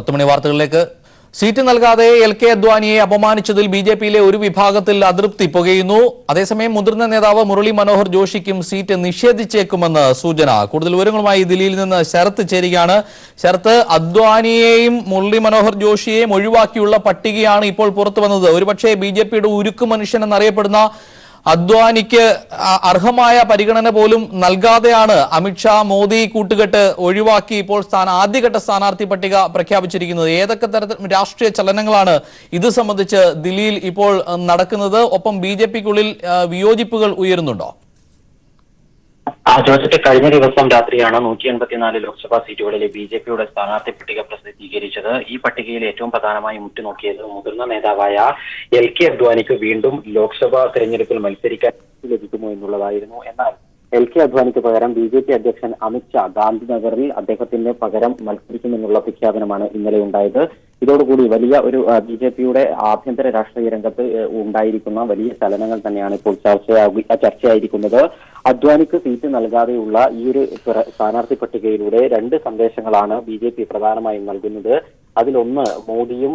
10 മണി വാർത്തകളിലേക്ക്. സീറ്റ് നൽകാതെ എൽ.കെ. അദ്വാനിയെ അപമാനിച്ചതിൽ ബി.ജെ.പിയിലെ ഒരു വിഭാഗത്തിൽ അതൃപ്തി പുകയുന്നു. അതേസമയം മുതിർന്ന നേതാവ് മുരളി മനോഹർ ജോഷിക്കും സീറ്റ് നിഷേധിച്ചേക്കുമെന്ന് സൂചന. കൂടുതൽ വിവരങ്ങളുമായി ദില്ലിയിൽ നിന്ന് ശരത്ത് ചേരുകയാണ്. ശരത്ത്, അദ്വാനിയെയും മുരളി മനോഹർ ജോഷിയെയും ഒഴിവാക്കിയുള്ള പട്ടികയാണ് ഇപ്പോൾ പുറത്തു വന്നത്. ഒരുപക്ഷെ ബി.ജെ.പിയുടെ ഉരുക്കു മനുഷ്യൻ എന്നറിയപ്പെടുന്ന അദ്വാനിക്ക് അർഹമായ പരിഗണന പോലും നൽകാതെയാണ് അമിത്ഷാ മോദി കൂട്ടുകെട്ട് ഒഴിവാക്കി ഇപ്പോൾ ആദ്യഘട്ട സ്ഥാനാർത്ഥി പട്ടിക പ്രഖ്യാപിച്ചിരിക്കുന്നത്. ഏതൊക്കെ തരത്തിൽ രാഷ്ട്രീയ ചലനങ്ങളാണ് ഇത് സംബന്ധിച്ച് ദില്ലിയിൽ ഇപ്പോൾ നടക്കുന്നത്? ഒപ്പം ബി.ജെ.പിക്കുള്ളിൽ വിയോജിപ്പുകൾ ഉയരുന്നുണ്ടോ? ജോസഫ്, കഴിഞ്ഞ ദിവസം രാത്രിയാണ് 184 ലോക്സഭാ സീറ്റുകളിലെ ബി.ജെ.പിയുടെ സ്ഥാനാർത്ഥി പട്ടിക പ്രസിദ്ധീകരിച്ചത്. ഈ പട്ടികയിൽ ഏറ്റവും പ്രധാനമായി ഉറ്റുനോക്കിയത് മുതിർന്ന നേതാവായ എൽ.കെ. അദ്വാനിക്ക് വീണ്ടും ലോക്സഭാ തെരഞ്ഞെടുപ്പിൽ മത്സരിക്കാൻ ലഭിക്കുമോ എന്നുള്ളതായിരുന്നു. എന്നാൽ എൽ.കെ. അദ്വാനിക്ക് പകരം ബി.ജെ.പി അധ്യക്ഷൻ അമിത്ഷാ ഗാന്ധിനഗറിൽ അദ്ദേഹത്തിന് പകരം മത്സരിക്കുമെന്നുള്ള പ്രഖ്യാപനമാണ് ഇന്നലെ ഉണ്ടായത്. ഇതോടുകൂടി വലിയ ഒരു ബി.ജെ.പിയുടെ ആഭ്യന്തര രാഷ്ട്രീയ രംഗത്ത് ഉണ്ടായിരിക്കുന്ന വലിയ ചലനങ്ങൾ തന്നെയാണ് ഇപ്പോൾ ചർച്ചയായിരിക്കുന്നത്. അദ്വാനിക്ക് സീറ്റ് നൽകാതെയുള്ള ഈ ഒരു സ്ഥാനാർത്ഥി പട്ടികയിലൂടെ 2 സന്ദേശങ്ങളാണ് ബി.ജെ.പി പ്രധാനമായും നൽകുന്നത്. അതിലൊന്ന്, മോദിയും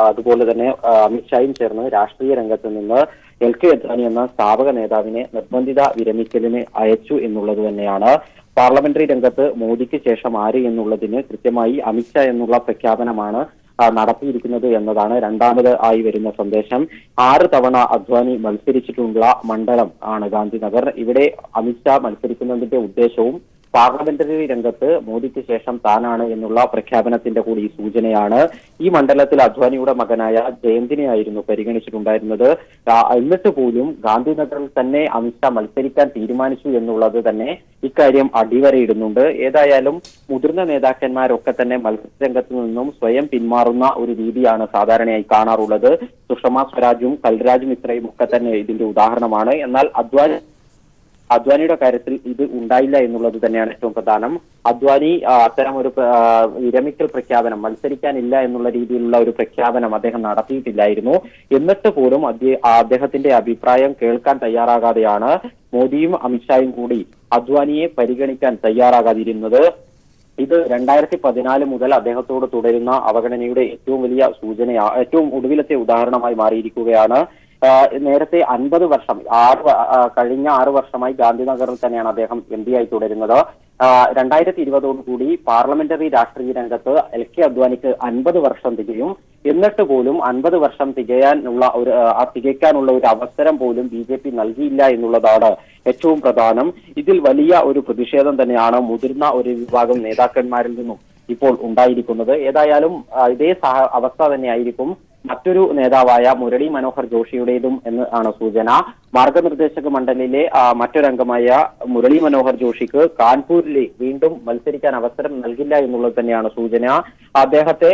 അതുപോലെ തന്നെ അമിത്ഷായും ചേർന്ന് രാഷ്ട്രീയ രംഗത്ത് നിന്ന് എൽ.കെ. അദ്വാനി എന്ന സ്ഥാപക നേതാവിനെ നിർബന്ധിത വിരമിക്കലിന് അയച്ചു എന്നുള്ളത് തന്നെയാണ്. പാർലമെന്ററി രംഗത്ത് മോദിക്ക് ശേഷം ആര് എന്നുള്ളതിന് കൃത്യമായി അമിത്ഷാ എന്നുള്ള പ്രഖ്യാപനമാണ് നടത്തിയിരിക്കുന്നത് എന്നതാണ് രണ്ടാമത് ആയി വരുന്ന സന്ദേശം. 6 തവണ അദ്വാനി മത്സരിച്ചിട്ടുള്ള മണ്ഡലം ആണ് ഗാന്ധിനഗർ. ഇവിടെ അമിത്ഷാ മത്സരിക്കുന്നതിന്റെ ഉദ്ദേശവും പാർലമെന്ററി രംഗത്ത് മോദിക്ക് ശേഷം താനാണ് എന്നുള്ള പ്രഖ്യാപനത്തിന്റെ കൂടി സൂചനയാണ്. ഈ മണ്ഡലത്തിൽ അദ്വാനിയുടെ മകനായ ജയന്തിനെയായിരുന്നു പരിഗണിച്ചിട്ടുണ്ടായിരുന്നത്. എന്നിട്ട് പോലും ഗാന്ധിനഗറിൽ തന്നെ അമിത്ഷാ മത്സരിക്കാൻ തീരുമാനിച്ചു എന്നുള്ളത് തന്നെ ഇക്കാര്യം അടിവരയിടുന്നുണ്ട്. ഏതായാലും മുതിർന്ന നേതാക്കന്മാരൊക്കെ തന്നെ മത്സരരംഗത്ത് നിന്നും സ്വയം പിന്മാറുന്ന ഒരു രീതിയാണ് സാധാരണയായി കാണാറുള്ളത്. സുഷമ സ്വരാജും കൽരാജ് മിശ്രയും ഒക്കെ തന്നെ ഇതിന്റെ ഉദാഹരണമാണ്. എന്നാൽ അദ്വാനിയുടെ കാര്യത്തിൽ ഇത് ഉണ്ടായില്ല എന്നുള്ളത് തന്നെയാണ് ഏറ്റവും പ്രധാനം. അദ്വാനി അത്തരം ഒരു വിരമിക്കൽ പ്രഖ്യാപനം, മത്സരിക്കാനില്ല എന്നുള്ള രീതിയിലുള്ള ഒരു പ്രഖ്യാപനം അദ്ദേഹം നടത്തിയിട്ടില്ലായിരുന്നു. എന്നിട്ട് പോലും അദ്ദേഹത്തിന്റെ അഭിപ്രായം കേൾക്കാൻ തയ്യാറാകാതെയാണ് മോദിയും അമിത്ഷായും കൂടി അദ്വാനിയെ പരിഗണിക്കാൻ തയ്യാറാകാതിരുന്നത്. ഇത് 2014 മുതൽ അദ്ദേഹത്തോട് തുടരുന്ന അവഗണനയുടെ ഏറ്റവും വലിയ ഏറ്റവും ഒടുവിലത്തെ ഉദാഹരണമായി മാറിയിരിക്കുകയാണ്. നേരത്തെ 50 വർഷം കഴിഞ്ഞ 6 വർഷമായി ഗാന്ധിനഗറിൽ തന്നെയാണ് അദ്ദേഹം എം പി ആയി തുടരുന്നത്. 2020 പാർലമെന്ററി രാഷ്ട്രീയ രംഗത്ത് എൽ.കെ. അദ്വാനിക്ക് 50 വർഷം തികയും. എന്നിട്ട് പോലും 50 വർഷം തികയ്ക്കാനുള്ള ഒരു അവസരം പോലും ബി.ജെ.പി നൽകിയില്ല എന്നുള്ളതാണ് ഏറ്റവും പ്രധാനം. ഇതിൽ വലിയ ഒരു പ്രതിഷേധം തന്നെയാണ് മുതിർന്ന ഒരു വിഭാഗം നേതാക്കന്മാരിൽ നിന്നും ഇപ്പോൾ ഉണ്ടായിരിക്കുന്നത്. ഏതായാലും ഇതേ അവസ്ഥ തന്നെയായിരിക്കും മറ്റൊരു നേതാവായ മുരളി മനോഹർ ജോഷിയുടേതും എന്ന് ആണ് സൂചന. മാർഗനിർദ്ദേശക മണ്ഡലിലെ മറ്റൊരംഗമായ മുരളി മനോഹർ ജോഷിക്ക് കാൺപൂരിൽ വീണ്ടും മത്സരിക്കാൻ അവസരം നൽകില്ല എന്നുള്ളത് തന്നെയാണ് സൂചന. അദ്ദേഹത്തെ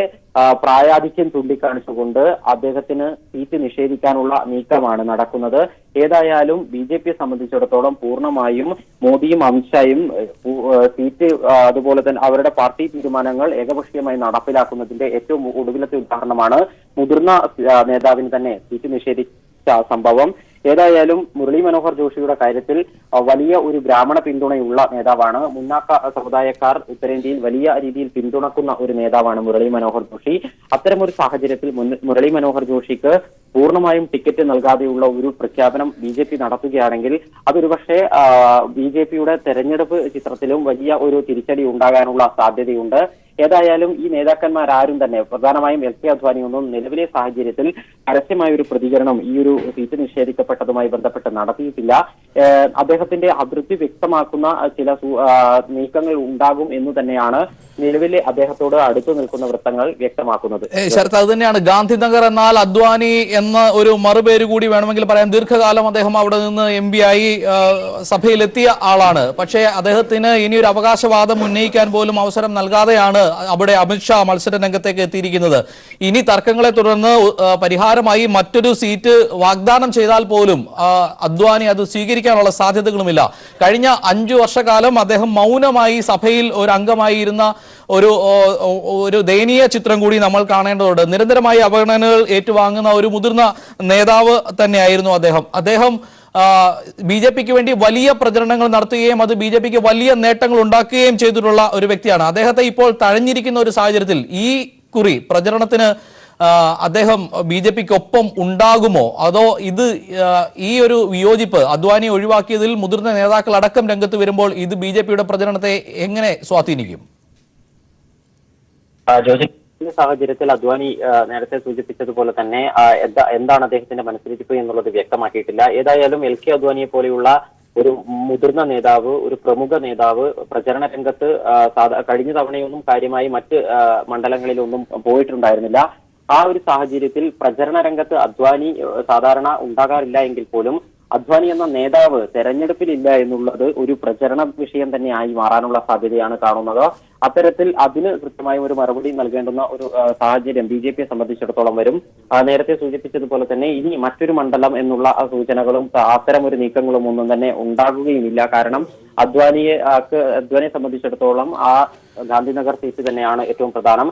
പ്രായാധിക്യം ചൂണ്ടിക്കാണിച്ചുകൊണ്ട് അദ്ദേഹത്തിന് സീറ്റ് നിഷേധിക്കാനുള്ള നീക്കമാണ് നടക്കുന്നത്. ഏതായാലും ബി.ജെ.പിയെ സംബന്ധിച്ചിടത്തോളം പൂർണ്ണമായും മോദിയും അമിത്ഷായും സീറ്റ് അതുപോലെ തന്നെ അവരുടെ പാർട്ടി തീരുമാനങ്ങൾ ഏകപക്ഷീയമായി നടപ്പിലാക്കുന്നതിന്റെ ഏറ്റവും ഒടുവിലത്തെ ഉദാഹരണമാണ് മുതിർന്ന നേതാവിന് തന്നെ സീറ്റ് നിഷേധിച്ച സംഭവം. ഏതായാലും മുരളി മനോഹർ ജോഷിയുടെ കാര്യത്തിൽ വലിയ ഒരു ബ്രാഹ്മണ പിന്തുണയുള്ള നേതാവാണ്. മുന്നാക്ക സമുദായക്കാർ ഉത്തരേന്ത്യയിൽ വലിയ രീതിയിൽ പിന്തുണക്കുന്ന ഒരു നേതാവാണ് മുരളി മനോഹർ ജോഷി. അത്തരമൊരു സാഹചര്യത്തിൽ മുരളി മനോഹർ ജോഷിക്ക് പൂർണ്ണമായും ടിക്കറ്റ് നൽകാതെയുള്ള ഒരു പ്രഖ്യാപനം ബി.ജെ.പി നടത്തുകയാണെങ്കിൽ അതൊരുപക്ഷെ ബി.ജെ.പിയുടെ തെരഞ്ഞെടുപ്പ് ചിത്രത്തിലും വലിയ ഒരു തിരിച്ചടി ഉണ്ടാകാനുള്ള സാധ്യതയുണ്ട്. ഏതായാലും ഈ നേതാക്കന്മാരാരും തന്നെ പ്രധാനമായും എൽ.കെ. അദ്വാനിയൊന്നും നിലവിലെ സാഹചര്യത്തിൽ പരസ്യമായ ഒരു പ്രതികരണം ഈ ഒരു സീറ്റ് നിഷേധിക്കപ്പെട്ടതുമായി ബന്ധപ്പെട്ട് നടത്തിയിട്ടില്ല. അദ്ദേഹത്തിന്റെ അതൃപ്തി വ്യക്തമാക്കുന്ന ചില നീക്കങ്ങൾ ഉണ്ടാകും എന്ന് തന്നെയാണ് നിലവിലെ അദ്ദേഹത്തോട് അടുത്തു നിൽക്കുന്ന വൃത്തങ്ങൾ വ്യക്തമാക്കുന്നത്. ശരത്ത്, അത് തന്നെയാണ് ഗാന്ധിനഗർ എന്നാൽ അദ്വാനി എന്ന ഒരു മറുപേര് കൂടി വേണമെങ്കിൽ പറയാം. ദീർഘകാലം അദ്ദേഹം അവിടെ നിന്ന് എം പി ആയി സഭയിലെത്തിയ ആളാണ്. പക്ഷേ അദ്ദേഹത്തിന് ഇനി ഒരു അവകാശവാദം ഉന്നയിക്കാൻ പോലും അവസരം നൽകാതെയാണ് അവിടെ അമിത്ഷാ മത്സര രംഗത്തേക്ക് എത്തിയിരിക്കുന്നത്. ഇനി തർക്കങ്ങളെ തുടർന്ന് പരിഹാരമായി മറ്റൊരു സീറ്റ് വാഗ്ദാനം ചെയ്താൽ പോലും അദ്വാനി അത് സ്വീകരിക്കാനുള്ള സാധ്യതകളുമില്ല. കഴിഞ്ഞ 5 വർഷക്കാലം അദ്ദേഹം മൗനമായി സഭയിൽ ഒരു അംഗമായി ഇരുന്ന ഒരു ദയനീയ ചിത്രം കൂടി നമ്മൾ കാണേണ്ടതുണ്ട്. നിരന്തരമായി അവഗണനകൾ ഏറ്റുവാങ്ങുന്ന ഒരു മുതിർന്ന നേതാവ് തന്നെയായിരുന്നു അദ്ദേഹം. ബി.ജെ.പിക്ക് വേണ്ടി വലിയ പ്രചരണങ്ങൾ നടത്തുകയും അത് ബി.ജെ.പിക്ക് വലിയ നേട്ടങ്ങൾ ഉണ്ടാക്കുകയും ചെയ്തിട്ടുള്ള ഒരു വ്യക്തിയാണ്. അദ്ദേഹത്തെ ഇപ്പോൾ തഴഞ്ഞിരിക്കുന്ന ഒരു സാഹചര്യത്തിൽ ഈ ഇക്കുറി പ്രചരണത്തിന് അദ്ദേഹം BJPക്ക് ഒപ്പം ഉണ്ടാകുമോ, അതോ ഇത് ഈ ഒരു വിയോജിപ്പ് അദ്വാനി ഒഴിവാക്കിയതിൽ മുതിർന്ന നേതാക്കൾ അടക്കം രംഗത്ത് വരുമ്പോൾ ഇത് BJPയുടെ പ്രചരണത്തെ എങ്ങനെ സ്വാധീനിക്കും? സാഹചര്യത്തിൽ അദ്വാനി നേരത്തെ സൂചിപ്പിച്ചതുപോലെ തന്നെ എന്താണ് അദ്ദേഹത്തിന്റെ മനസ്സിലിരിപ്പ് എന്നുള്ളത് വ്യക്തമാക്കിയിട്ടില്ല. ഏതായാലും LK അദ്വാനിയെ പോലെയുള്ള ഒരു മുതിർന്ന നേതാവ്, ഒരു പ്രമുഖ നേതാവ് പ്രചരണ രംഗത്ത് കഴിഞ്ഞ തവണയൊന്നും കാര്യമായി മറ്റ് മണ്ഡലങ്ങളിലൊന്നും പോയിട്ടുണ്ടായിരുന്നില്ല. ആ ഒരു സാഹചര്യത്തിൽ പ്രചരണ രംഗത്ത് അദ്വാനി സാധാരണ ഉണ്ടാകാറില്ല എങ്കിൽ പോലും അദ്വാനി എന്ന നേതാവ് തെരഞ്ഞെടുപ്പിലില്ല എന്നുള്ളത് ഒരു പ്രചരണ വിഷയം തന്നെയായി മാറാനുള്ള സാധ്യതയാണ് കാണുന്നത്. അത്തരത്തിൽ അതിന് കൃത്യമായും ഒരു മറുപടി നൽകേണ്ടുന്ന ഒരു സാഹചര്യം BJPയെ സംബന്ധിച്ചിടത്തോളം വരും. നേരത്തെ സൂചിപ്പിച്ചതുപോലെ തന്നെ ഇനി മറ്റൊരു മണ്ഡലം എന്നുള്ള സൂചനകളും അത്തരം ഒരു നീക്കങ്ങളും ഒന്നും തന്നെ ഉണ്ടാകുകയുമില്ല. കാരണം അദ്വാനിയെ സംബന്ധിച്ചിടത്തോളം ആ ഗാന്ധിനഗർ സീറ്റ് തന്നെയാണ് ഏറ്റവും പ്രധാനം.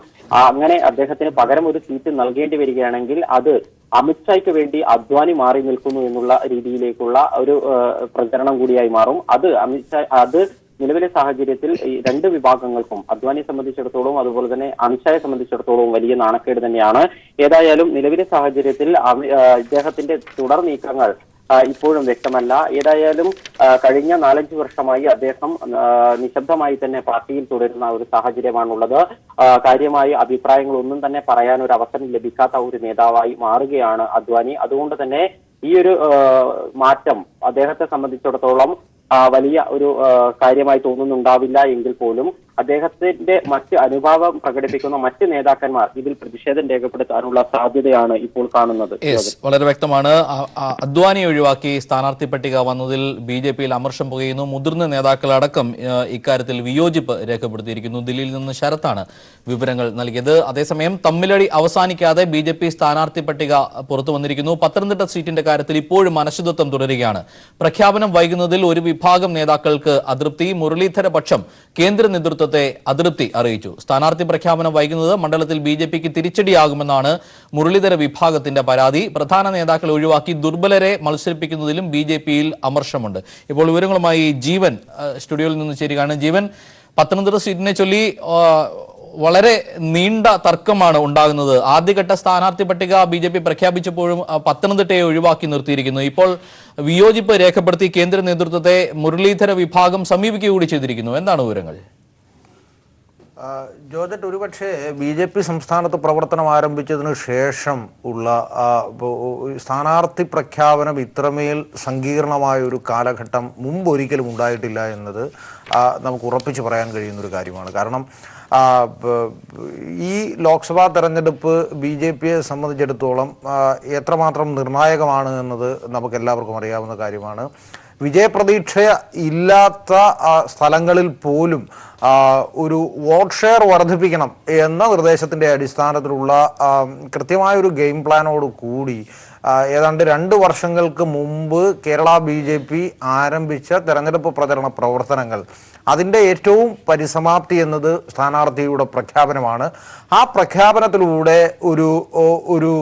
അങ്ങനെ അദ്ദേഹത്തിന് പകരം ഒരു സീറ്റ് നൽകേണ്ടി വരികയാണെങ്കിൽ അത് അമിത്ഷായ്ക്ക് വേണ്ടി അദ്വാനി മാറി നിൽക്കുന്നു എന്നുള്ള രീതിയിലേക്കുള്ള ഒരു പ്രചരണം കൂടിയായി മാറും. അത് നിലവിലെ സാഹചര്യത്തിൽ ഈ രണ്ട് വിഭാഗങ്ങൾക്കും, അദ്വാനിയെ സംബന്ധിച്ചിടത്തോളം അതുപോലെ തന്നെ അമിത്ഷായെ സംബന്ധിച്ചിടത്തോളം വലിയ നാണക്കേട് തന്നെയാണ്. ഏതായാലും നിലവിലെ സാഹചര്യത്തിൽ ഇദ്ദേഹത്തിന്റെ തുടർ നീക്കങ്ങൾ ഇപ്പോഴും വ്യക്തമല്ല. ഏതായാലും കഴിഞ്ഞ 4-5 വർഷമായി അദ്ദേഹം നിശബ്ദമായി തന്നെ പാർട്ടിയിൽ തുടരുന്ന ഒരു സാഹചര്യമാണുള്ളത്. കാര്യമായി അഭിപ്രായങ്ങളൊന്നും തന്നെ പറയാൻ ഒരു അവസരം ലഭിക്കാത്ത ഒരു നേതാവായി മാറുകയാണ് അദ്വാനി. അതുകൊണ്ട് തന്നെ ഈ ഒരു മാറ്റം അദ്ദേഹത്തെ സംബന്ധിച്ചിടത്തോളം വലിയ ഒരു കാര്യമായി തോന്നുന്നുണ്ടാവില്ല എങ്കിൽ പോലും അദ്ദേഹത്തിന്റെ മറ്റ് അനുഭാവം പ്രകടിപ്പിക്കുന്ന മറ്റ് നേതാക്കന്മാർ ഇതിൽ പ്രതിഷേധം രേഖപ്പെടുത്താനുള്ള സാധ്യതയാണ് ഇപ്പോൾ കാണുന്നത്. വളരെ വ്യക്തമാണ്. അദ്വാനി ഒഴിവാക്കി സ്ഥാനാർത്ഥി പട്ടിക വന്നതിൽ BJPയിൽ അമർഷം പുകയുന്നു. മുതിർന്ന നേതാക്കളടക്കം ഇക്കാര്യത്തിൽ വിയോജിപ്പ് രേഖപ്പെടുത്തിയിരിക്കുന്നു. ദില്ലിയിൽ നിന്ന് ശരത്താണ് വിവരങ്ങൾ നൽകിയത്. അതേസമയം തമ്മിലടി അവസാനിക്കാതെ BJP സ്ഥാനാർത്ഥി പട്ടിക പുറത്തു വന്നിരിക്കുന്നു. പത്തനംതിട്ട സീറ്റിന്റെ കാര്യത്തിൽ ഇപ്പോഴും അനിശ്ചിതത്വം തുടരുകയാണ്. പ്രഖ്യാപനം വൈകുന്നതിൽ ഒരു വിഭാഗം നേതാക്കൾക്ക് അതൃപ്തി. മുരളീധര പക്ഷം കേന്ദ്ര നേതൃത്വത്തെ അതൃപ്തി അറിയിച്ചു. സ്ഥാനാർത്ഥി പ്രഖ്യാപനം വൈകുന്നത് മണ്ഡലത്തിൽ BJPക്ക് തിരിച്ചടിയാകുമെന്നാണ് മുരളീധര വിഭാഗത്തിന്റെ പരാതി. പ്രധാന നേതാക്കളെ ഒഴിവാക്കി ദുർബലരെ മത്സരിപ്പിക്കുന്നതിലും BJPയിൽ അമർഷമുണ്ട്. ഇപ്പോൾ വിവരങ്ങളുമായി ജീവൻ സ്റ്റുഡിയോയിൽ നിന്ന് ചേരുകയാണ്. ജീവൻ, പത്തനംതിട്ട സീറ്റിനെ ചൊല്ലി വളരെ നീണ്ട തർക്കമാണ് ഉണ്ടാകുന്നത്. ആദ്യഘട്ട സ്ഥാനാർത്ഥി പട്ടിക BJP പ്രഖ്യാപിച്ചപ്പോഴും പത്തനംതിട്ടയെ ഒഴിവാക്കി നിർത്തിയിരിക്കുന്നു. ഇപ്പോൾ വിയോജിപ്പ് രേഖപ്പെടുത്തി കേന്ദ്ര നേതൃത്വത്തെ മുരളീധര വിഭാഗം സമീപിക്കുക കൂടി ചെയ്തിരിക്കുന്നു. എന്താണ് വിവരങ്ങൾ? ജോർജറ്റ്, ഒരുപക്ഷെ BJP സംസ്ഥാനത്ത് പ്രവർത്തനം ആരംഭിച്ചതിന് ശേഷം ഉള്ള സ്ഥാനാർത്ഥി പ്രഖ്യാപനം ഇത്രമേൽ സങ്കീർണമായ ഒരു കാലഘട്ടം മുമ്പൊരിക്കലും ഉണ്ടായിട്ടില്ല എന്നത് നമുക്ക് ഉറപ്പിച്ച് പറയാൻ കഴിയുന്നൊരു കാര്യമാണ്. കാരണം ഈ ലോക്സഭാ തെരഞ്ഞെടുപ്പ് BJPയെ സംബന്ധിച്ചിടത്തോളം എത്രമാത്രം നിർണായകമാണ് എന്നത് നമുക്കെല്ലാവർക്കും അറിയാവുന്ന കാര്യമാണ്. വിജയപ്രതീക്ഷ ഇല്ലാത്ത സ്ഥലങ്ങളിൽ പോലും ഒരു വോട്ട് ഷെയർ വർദ്ധിപ്പിക്കണം എന്ന നിർദ്ദേശത്തിൻ്റെ അടിസ്ഥാനത്തിലുള്ള കൃത്യമായൊരു ഗെയിം പ്ലാനോട് കൂടി ഏതാണ്ട് 2 വർഷങ്ങൾക്ക് മുമ്പ് കേരള BJP ആരംഭിച്ച തെരഞ്ഞെടുപ്പ് പ്രചരണ പ്രവർത്തനങ്ങൾ, അതിൻ്റെ ഏറ്റവും പരിസമാപ്തി എന്നത് സ്ഥാനാർത്ഥിയുടെ പ്രഖ്യാപനമാണ്. ആ പ്രഖ്യാപനത്തിലൂടെ ഒരു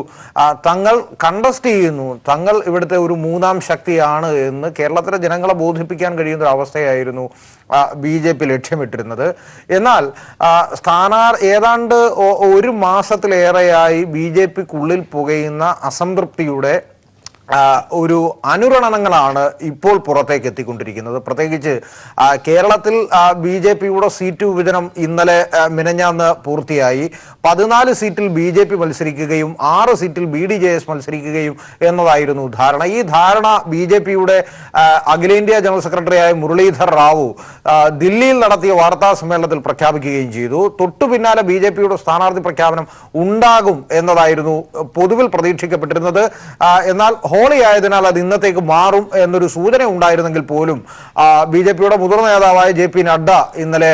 തങ്ങൾ കണ്ടസ്റ്റ് ചെയ്യുന്നു, തങ്ങൾ ഇവിടുത്തെ ഒരു മൂന്നാം ശക്തിയാണ് എന്ന് കേരളത്തിലെ ജനങ്ങളെ ബോധിപ്പിക്കാൻ കഴിയുന്ന ഒരു അവസ്ഥയായിരുന്നു BJP ലക്ഷ്യമിട്ടിരുന്നത്. എന്നാൽ ഏതാണ്ട് 1 മാസത്തിലേറെയായി BJPക്കുള്ളിൽ പുകയുന്ന അസംതൃപ്തിയുടെ ഒരു അനുരണനങ്ങളാണ് ഇപ്പോൾ പുറത്തേക്ക് എത്തിക്കൊണ്ടിരിക്കുന്നത്. പ്രത്യേകിച്ച് കേരളത്തിൽ BJPയുടെ സീറ്റ് വിഭജനം ഇന്നലെ മിനഞ്ഞാന്ന് പൂർത്തിയായി. 14 സീറ്റിൽ BJP മത്സരിക്കുകയും 6 സീറ്റിൽ BDJS മത്സരിക്കുകയും എന്നതായിരുന്നു ധാരണ. ഈ ധാരണ BJPയുടെ അഖിലേന്ത്യാ ജനറൽ സെക്രട്ടറിയായ മുരളീധർ റാവു ദില്ലിയിൽ നടത്തിയ വാർത്താ സമ്മേളനത്തിൽ പ്രഖ്യാപിക്കുകയും ചെയ്തു. തൊട്ടു പിന്നാലെ BJPയുടെ സ്ഥാനാർത്ഥി പ്രഖ്യാപനം ഉണ്ടാകും എന്നതായിരുന്നു പൊതുവിൽ പ്രതീക്ഷിക്കപ്പെട്ടിരുന്നത്. എന്നാൽ ഹോളി ആയതിനാൽ അത് ഇന്നത്തേക്ക് മാറും എന്നൊരു സൂചന ഉണ്ടായിരുന്നെങ്കിൽ പോലും BJPയുടെ മുതിർന്ന നേതാവായ JP നഡ്ഡ ഇന്നലെ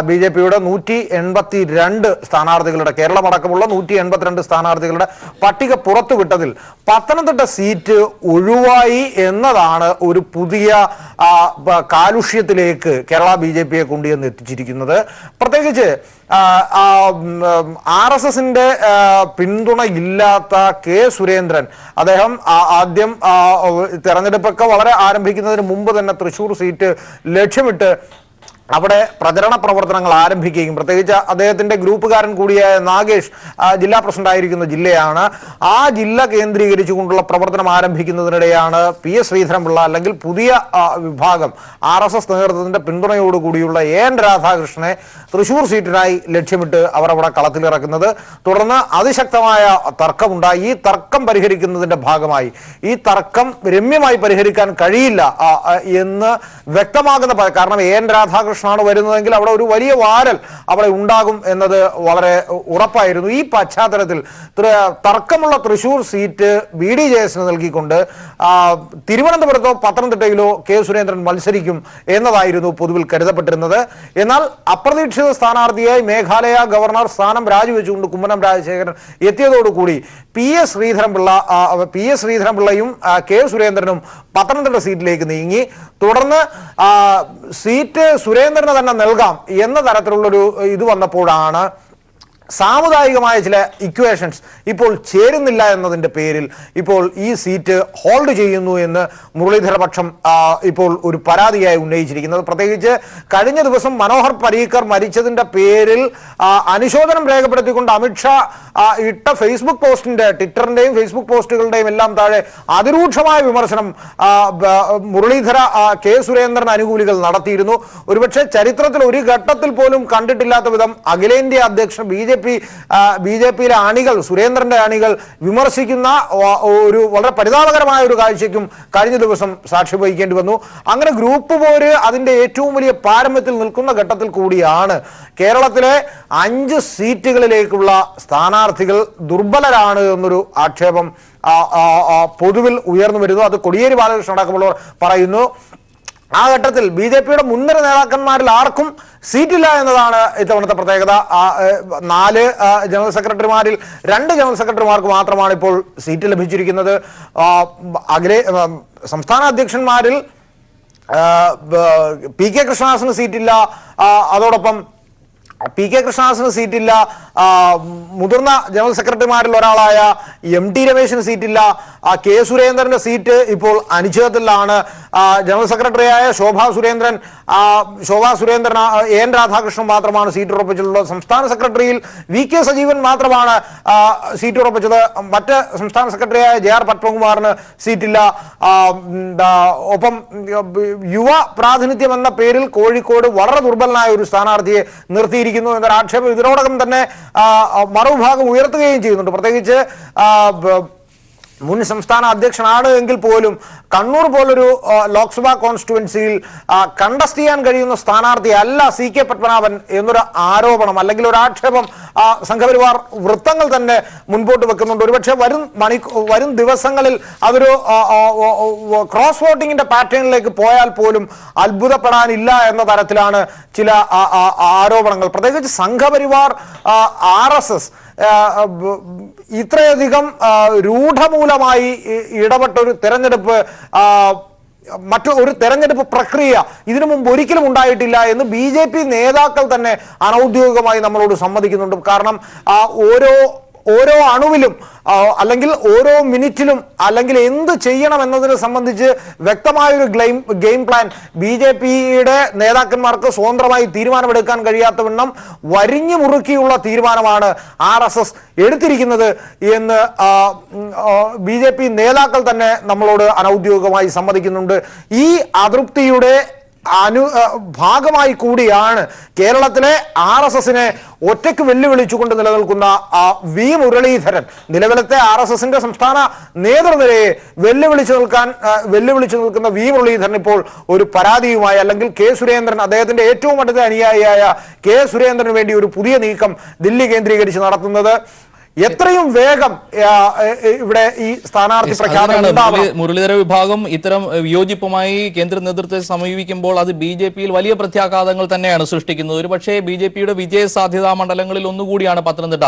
BJPയുടെ 182 സ്ഥാനാർത്ഥികളുടെ, കേരളമടക്കമുള്ള 182 സ്ഥാനാർത്ഥികളുടെ പട്ടിക പുറത്തുവിട്ടതിൽ പത്തനംതിട്ട സീറ്റ് ഒഴിവായി എന്നതാണ് ഒരു പുതിയ കാലുഷ്യത്തിലേക്ക് കേരള BJPയെ കൊണ്ടുവന്ന് എത്തിച്ചിരിക്കുന്നത്. പ്രത്യേകിച്ച് RSSന്റെ പിന്തുണ ഇല്ലാത്ത K സുരേന്ദ്രൻ, അദ്ദേഹം ആദ്യം തെരഞ്ഞെടുപ്പൊക്കെ വളരെ ആരംഭിക്കുന്നതിന് മുമ്പ് തന്നെ തൃശ്ശൂർ സീറ്റ് ലക്ഷ്യമിട്ട് അവിടെ പ്രചരണ പ്രവർത്തനങ്ങൾ ആരംഭിക്കുകയും പ്രത്യേകിച്ച് അദ്ദേഹത്തിന്റെ ഗ്രൂപ്പുകാരൻ കൂടിയായ നാഗേഷ് ജില്ലാ പ്രസിഡന്റ് ആയിരിക്കുന്ന ജില്ലയാണ്. ആ ജില്ല കേന്ദ്രീകരിച്ചുകൊണ്ടുള്ള പ്രവർത്തനം ആരംഭിക്കുന്നതിനിടെയാണ് PS ശ്രീധരൻപിള്ള അല്ലെങ്കിൽ പുതിയ വിഭാഗം RSS നേതൃത്വത്തിന്റെ പിന്തുണയോടുകൂടിയുള്ള AN രാധാകൃഷ്ണനെ തൃശൂർ സീറ്റിനായി ലക്ഷ്യമിട്ട് അവർ അവിടെ കളത്തിലിറക്കുന്നത്. തുടർന്ന് അതിശക്തമായ തർക്കമുണ്ടായി. ഈ തർക്കം പരിഹരിക്കുന്നതിന്റെ ഭാഗമായി ഈ തർക്കം രമ്യമായി പരിഹരിക്കാൻ കഴിയില്ല എന്ന് വ്യക്തമാകുന്ന, കാരണം AN രാധാകൃഷ്ണൻ ാണ് വരുന്നതെങ്കിൽ അവിടെ ഒരു വലിയ വാരൽ അവിടെ ഉണ്ടാകും എന്നത് വളരെ ഉറപ്പായിരുന്നു. ഈ പശ്ചാത്തലത്തിൽ തർക്കമുള്ള തൃശൂർ സീറ്റ് BDJS-ന് നൽകിക്കൊണ്ട് തിരുവനന്തപുരത്തോ പത്തനംതിട്ടയിലോ K. സുരേന്ദ്രൻ മത്സരിക്കും എന്നതായിരുന്നു പൊതുവിൽ കരുതപ്പെട്ടിരുന്നത്. എന്നാൽ അപ്രതീക്ഷിത സ്ഥാനാർത്ഥിയായി മേഘാലയ ഗവർണർ സ്ഥാനം രാജിവെച്ചുകൊണ്ട് കുമ്മനം രാജശേഖരൻ എത്തിയതോടുകൂടി PS ശ്രീധരൻപിള്ളയും K. സുരേന്ദ്രനും പത്തനംതിട്ട സീറ്റിലേക്ക് നീങ്ങി. തുടർന്ന് സീറ്റ് സുരേന്ദ്രന് തന്നെ നൽകാം എന്ന തരത്തിലുള്ളൊരു ഇത് വന്നപ്പോഴാണ് സാമുദായികമായ ചില ഇക്വേഷൻസ് ഇപ്പോൾ ചേരുന്നില്ല എന്നതിൻ്റെ പേരിൽ ഇപ്പോൾ ഈ സീറ്റ് ഹോൾഡ് ചെയ്യുന്നു എന്ന് മുരളീധര പക്ഷം ഇപ്പോൾ ഒരു പരാതിയായി ഉന്നയിച്ചിരിക്കുന്നത്. പ്രത്യേകിച്ച് കഴിഞ്ഞ ദിവസം മനോഹർ പരീക്കർ മരിച്ചതിൻ്റെ പേരിൽ അനുശോചനം രേഖപ്പെടുത്തിക്കൊണ്ട് അമിത്ഷാ ഇട്ട ഫേസ്ബുക്ക് പോസ്റ്റിൻ്റെ, ട്വിറ്ററിൻ്റെയും ഫേസ്ബുക്ക് പോസ്റ്റുകളുടെയും എല്ലാം താഴെ അതിരൂക്ഷമായ വിമർശനം മുരളീധര K. സുരേന്ദ്രൻ അനുകൂലികൾ നടത്തിയിരുന്നു. ഒരുപക്ഷെ ചരിത്രത്തിൽ ഒരു ഘട്ടത്തിൽ പോലും കണ്ടിട്ടില്ലാത്ത വിധം അഖിലേന്ത്യാ അധ്യക്ഷൻ ബി ജെ പിയിലെ അണികൾ, സുരേന്ദ്രന്റെ അണികൾ വിമർശിക്കുന്ന ഒരു വളരെ പരിതാപകരമായ ഒരു കാഴ്ചയ്ക്കും കഴിഞ്ഞ ദിവസം സാക്ഷ്യം വഹിക്കേണ്ടി വന്നു. അങ്ങനെ ഗ്രൂപ്പ് പോര് അതിന്റെ ഏറ്റവും വലിയ പാരമ്യത്തിൽ നിൽക്കുന്ന ഘട്ടത്തിൽ കൂടിയാണ് കേരളത്തിലെ 5 സീറ്റുകളിലേക്കുള്ള സ്ഥാനാർത്ഥികൾ ദുർബലരാണ് എന്നൊരു ആക്ഷേപം പൊതുവിൽ ഉയർന്നു വരുന്നു. അത് കോടിയേരി ബാലകൃഷ്ണൻ അടക്കമുള്ളവർ പറയുന്നു. ആ ഘട്ടത്തിൽ BJP-യുടെ മുൻനിര നേതാക്കന്മാരിൽ ആർക്കും സീറ്റില്ല എന്നതാണ് ഇത്തവണത്തെ പ്രത്യേകത. 4 ജനറൽ സെക്രട്ടറിമാരിൽ 2 ജനറൽ സെക്രട്ടറിമാർക്ക് മാത്രമാണ് ഇപ്പോൾ സീറ്റ് ലഭിച്ചിരിക്കുന്നത്. സംസ്ഥാന അധ്യക്ഷന്മാരിൽ PK കൃഷ്ണദാസിന് സീറ്റില്ല. അതോടൊപ്പം PK കൃഷ്ണദാസിന് സീറ്റില്ല. മുതിർന്ന ജനറൽ സെക്രട്ടറിമാരിൽ ഒരാളായ MT രമേശിന് സീറ്റില്ല. K. സുരേന്ദ്രന്റെ സീറ്റ് ഇപ്പോൾ അനിശ്ചിതത്വത്തിലാണ്. ജനറൽ സെക്രട്ടറിയായ ശോഭാ സുരേന്ദ്രൻ AN രാധാകൃഷ്ണൻ മാത്രമാണ് സീറ്റ് ഉറപ്പിച്ചിട്ടുള്ളത്. സംസ്ഥാന സെക്രട്ടറിയിൽ VK സജീവൻ മാത്രമാണ് സീറ്റ് ഉറപ്പിച്ചത്. മറ്റ് സംസ്ഥാന സെക്രട്ടറിയായ JR പത്മകുമാറിന് സീറ്റില്ല. ഒപ്പം യുവ പ്രാതിനിധ്യം എന്ന പേരിൽ കോഴിക്കോട് വളരെ ദുർബലനായ ഒരു സ്ഥാനാർത്ഥിയെ നിർത്തിയിരിക്കുന്നു എന്നൊരു ആക്ഷേപം ഇതിനോടകം തന്നെ മറുവിഭാഗം ഉയർത്തുകയും ചെയ്യുന്നുണ്ട്. പ്രത്യേകിച്ച് മുൻ സംസ്ഥാന അധ്യക്ഷനാണ് എങ്കിൽ പോലും കണ്ണൂർ പോലൊരു ലോക്സഭാ കോൺസ്റ്റിറ്റ്യുവൻസിയിൽ കണ്ടസ്റ്റ് ചെയ്യാൻ കഴിയുന്ന സ്ഥാനാർത്ഥി അല്ല CK പത്മനാഭൻ എന്നൊരു ആരോപണം അല്ലെങ്കിൽ ഒരു ആക്ഷേപം സംഘപരിവാർ വൃത്തങ്ങൾ തന്നെ മുൻപോട്ട് വെക്കുന്നുണ്ട്. ഒരുപക്ഷെ വരും ദിവസങ്ങളിൽ അതൊരു ക്രോസ് വോട്ടിങ്ങിന്റെ പാറ്റേണിലേക്ക് പോയാൽ പോലും അത്ഭുതപ്പെടാനില്ല എന്ന തരത്തിലാണ് ചില ആരോപണങ്ങൾ. പ്രത്യേകിച്ച് സംഘപരിവാർ RSS ഇത്രയധികം രൂഢമൂലമായി ഇടപെട്ട ഒരു തെരഞ്ഞെടുപ്പ് മറ്റൊരു തെരഞ്ഞെടുപ്പ് പ്രക്രിയ ഇതിനു മുമ്പ് ഒരിക്കലും ഉണ്ടായിട്ടില്ല എന്ന് BJP നേതാക്കൾ തന്നെ അനൗദ്യോഗികമായി നമ്മളോട് സമ്മതിക്കുന്നുണ്ട്. കാരണം ഓരോ അണുവിലും അല്ലെങ്കിൽ ഓരോ മിനിറ്റിലും അല്ലെങ്കിൽ എന്ത് ചെയ്യണം എന്നതിനെ സംബന്ധിച്ച് വ്യക്തമായൊരു ഗെയിം പ്ലാൻ BJP-യുടെ നേതാക്കന്മാർക്ക് സ്വതന്ത്രമായി തീരുമാനമെടുക്കാൻ കഴിയാത്തവണ്ണം വരിഞ്ഞു മുറുക്കിയുള്ള തീരുമാനമാണ് RSS എടുത്തിരിക്കുന്നത് എന്ന് BJP നേതാക്കൾ തന്നെ നമ്മളോട് അനൗദ്യോഗികമായി സമ്മതിക്കുന്നുണ്ട്. ഈ അതൃപ്തിയുടെ ഭാഗമായി കൂടിയാണ് കേരളത്തിലെ RSS-നെ ഒറ്റയ്ക്ക് വെല്ലുവിളിച്ചുകൊണ്ട് നിലനിൽക്കുന്ന V. മുരളീധരൻ നിലവിലത്തെ RSS-ന്റെ സംസ്ഥാന നേതൃനിരയെ വെല്ലുവിളിച്ചു നിൽക്കുന്ന V. മുരളീധരൻ ഇപ്പോൾ ഒരു പരാതിയുമായി അല്ലെങ്കിൽ K. സുരേന്ദ്രൻ അദ്ദേഹത്തിന്റെ ഏറ്റവും അടുത്ത അനുയായിയായ K. സുരേന്ദ്രന് വേണ്ടി ഒരു പുതിയ നീക്കം ദില്ലി കേന്ദ്രീകരിച്ച് നടത്തുന്നത്. എത്രയും വേഗം ഇവിടെ ഈ സ്ഥാനാർത്ഥി പ്രഖ്യാപനം മുരളീധര വിഭാഗം ഇത്തരം വിയോജിപ്പുമായി കേന്ദ്ര നേതൃത്വത്തെ സമീപിക്കുമ്പോൾ അത് BJP-യിൽ വലിയ പ്രത്യാഘാതങ്ങൾ തന്നെയാണ് സൃഷ്ടിക്കുന്നത്. ഒരു പക്ഷേ BJP-യുടെ വിജയ സാധ്യതാ മണ്ഡലങ്ങളിൽ ഒന്നുകൂടിയാണ് പത്തനംതിട്ട.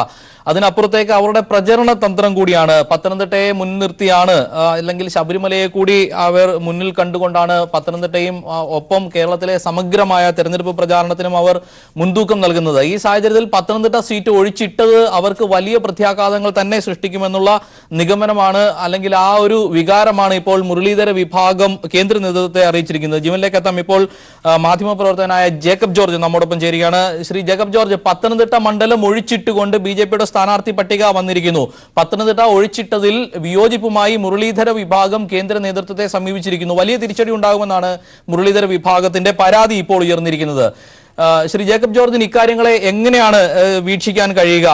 അതിനപ്പുറത്തേക്ക് അവരുടെ പ്രചരണ തന്ത്രം കൂടിയാണ്. പത്തനംതിട്ടയെ മുൻനിർത്തിയാണ് അല്ലെങ്കിൽ ശബരിമലയെ കൂടി അവർ മുന്നിൽ കണ്ടുകൊണ്ടാണ് പത്തനംതിട്ടയും ഒപ്പം കേരളത്തിലെ സമഗ്രമായ തെരഞ്ഞെടുപ്പ് പ്രചാരണത്തിനും അവർ മുൻതൂക്കം നൽകുന്നത്. ഈ സാഹചര്യത്തിൽ പത്തനംതിട്ട സീറ്റ് ഒഴിച്ചിട്ടത് അവർക്ക് വലിയ പ്രത്യാഘാതങ്ങൾ തന്നെ സൃഷ്ടിക്കുമെന്നുള്ള നിഗമനമാണ്, അല്ലെങ്കിൽ ആ ഒരു വികാരമാണ് ഇപ്പോൾ മുരളീധര വിഭാഗം കേന്ദ്ര നേതൃത്വത്തെ അറിയിച്ചിരിക്കുന്നത്. ജീവനിലേക്ക് എത്താം. ഇപ്പോൾ മാധ്യമപ്രവർത്തകനായ ജേക്കബ് ജോർജ് നമ്മോടൊപ്പം ചേരുകയാണ്. ശ്രീ ജേക്കബ് ജോർജ്, പത്തനംതിട്ട മണ്ഡലം ഒഴിച്ചിട്ടുകൊണ്ട് ബിജെപിയുടെ സ്ഥാനാർത്ഥി പട്ടിക വന്നിരിക്കുന്നു. പത്തനംതിട്ട ഒഴിച്ചിട്ടതിൽ വിയോജിപ്പുമായി മുരളീധര വിഭാഗം കേന്ദ്ര നേതൃത്വത്തെ സമീപിച്ചിരിക്കുന്നു. വലിയ തിരിച്ചടി ഉണ്ടാകുമെന്നാണ് മുരളീധര വിഭാഗത്തിന്റെ പരാതി ഇപ്പോൾ ഉയർന്നിരിക്കുന്നത്. ശ്രീ ജേക്കബ് ജോർജിന് ഇക്കാര്യങ്ങളെ എങ്ങനെയാണ് വീക്ഷിക്കാൻ കഴിയുക?